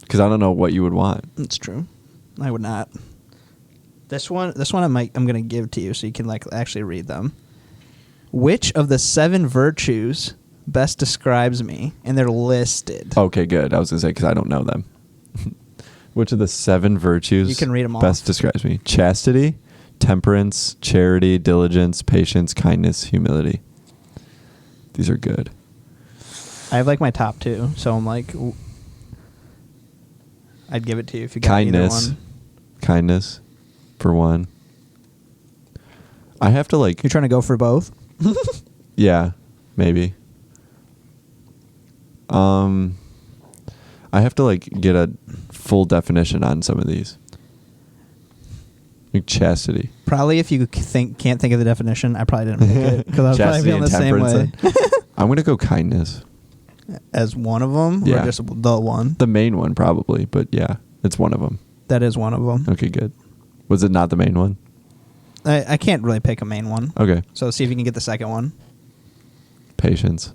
Because I don't know what you would want. It's true. I would not. This one I'm gonna give to you so you can like actually read them. Which of the 7 virtues best describes me? And they're listed. Okay, good. I was gonna say because I don't know them. Which of the 7 virtues You can read 'em best off. describes me? Chastity, temperance, charity, diligence, patience, kindness, humility. These are good. I have like my top 2, so I'm like, I'd give it to you if you got either Kindness. one. Kindness, for one. I have to like. You're trying to go for both? Yeah, maybe. I have to like get a full definition on some of these. Like chastity. Probably if you can't think of the definition, I probably didn't pick it because I was probably Chastity feeling and the same way. temperance. I'm gonna go kindness. As one of them, Yeah. or just the one? The main one probably, but yeah, it's one of them. That is one of them. Okay, good. Was it not the main one? I can't really pick a main one. Okay. So see if you can get the second one. Patience. Is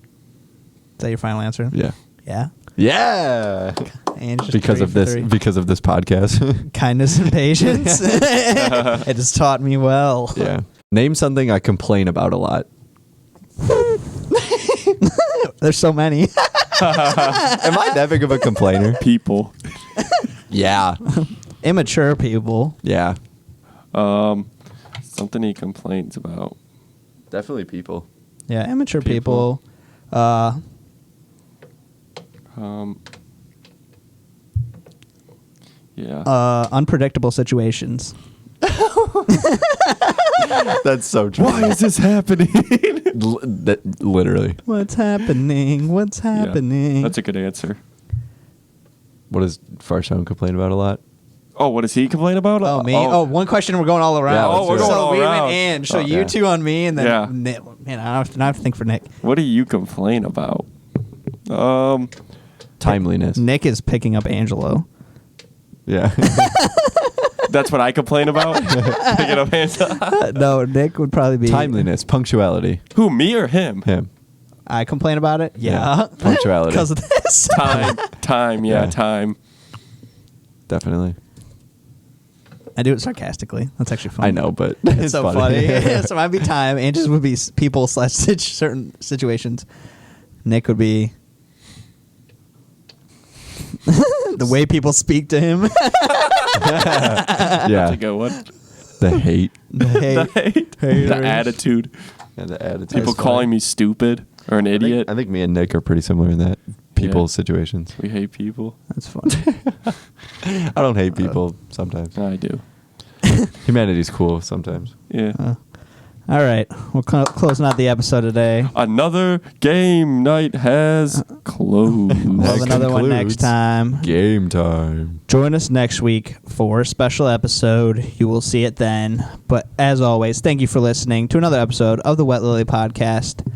that your final answer? Yeah. Yeah. Yeah. And just Because 3 of for this 3. because of this podcast. Kindness and patience. It has taught me well. Yeah. Name something I complain about a lot. There's so many. Am I that big of a complainer? People. Yeah. Immature people. Yeah. Something he complains about. Definitely people. Yeah, immature people. People. Yeah. Unpredictable situations. That's so true. Why is this happening? Literally. What's happening? What's happening? That's a good answer. What does Farshon complain about a lot? Oh, what does he complain about? Oh, me? Oh, one question. We're going all around. Yeah, let's do it. so going all we around. went in. So you yeah. two on me, and then Yeah. Nick. Man, I have to think for Nick. What do you complain about? Timeliness. Nick is picking up Angelo. Yeah. That's what I complain about. Picking up hands. No, Nick would probably be Timeliness. Punctuality. Who, me or him? Him. I complain about it. Yeah, Punctuality. because of this. Time. Yeah, Yeah. time. Definitely. I do it sarcastically. That's actually funny. I know, but It's so funny. So it might be time. Angels would be people / certain situations. Nick would be the way people speak to him. That's a Yeah. good one. The hate The hate. The attitude. and the attitude. People calling me stupid or an idiot. I think me and Nick are pretty similar in that. People situations. We hate people. That's funny. I don't hate people sometimes. I do. Humanity's cool sometimes. Yeah. All right, we're closing out the episode today. Another game night has closed. We'll have That another one concludes next time. Game time. Join us next week for a special episode. You will see it then. But as always, thank you for listening to another episode of the Wet Lily Podcast.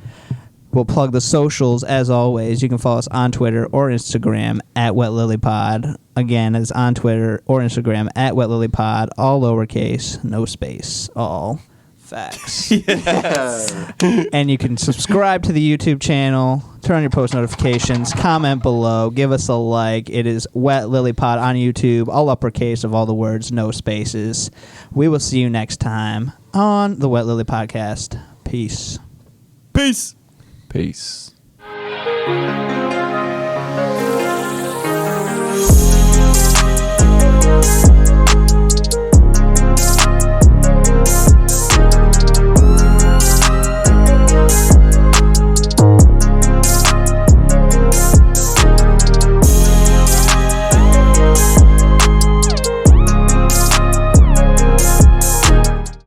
We'll plug the socials as always. You can follow us on Twitter or Instagram at Wet Lily Pod. Again, it's on Twitter or Instagram at Wet Lily Pod, all lowercase, no space, all facts. And you can subscribe to the YouTube channel, turn on your post notifications, comment below, give us a like. It is Wet Lily Pod on YouTube, all uppercase of all the words, no spaces. We will see you next time on the Wet Lily Podcast. Peace. Peace. Peace.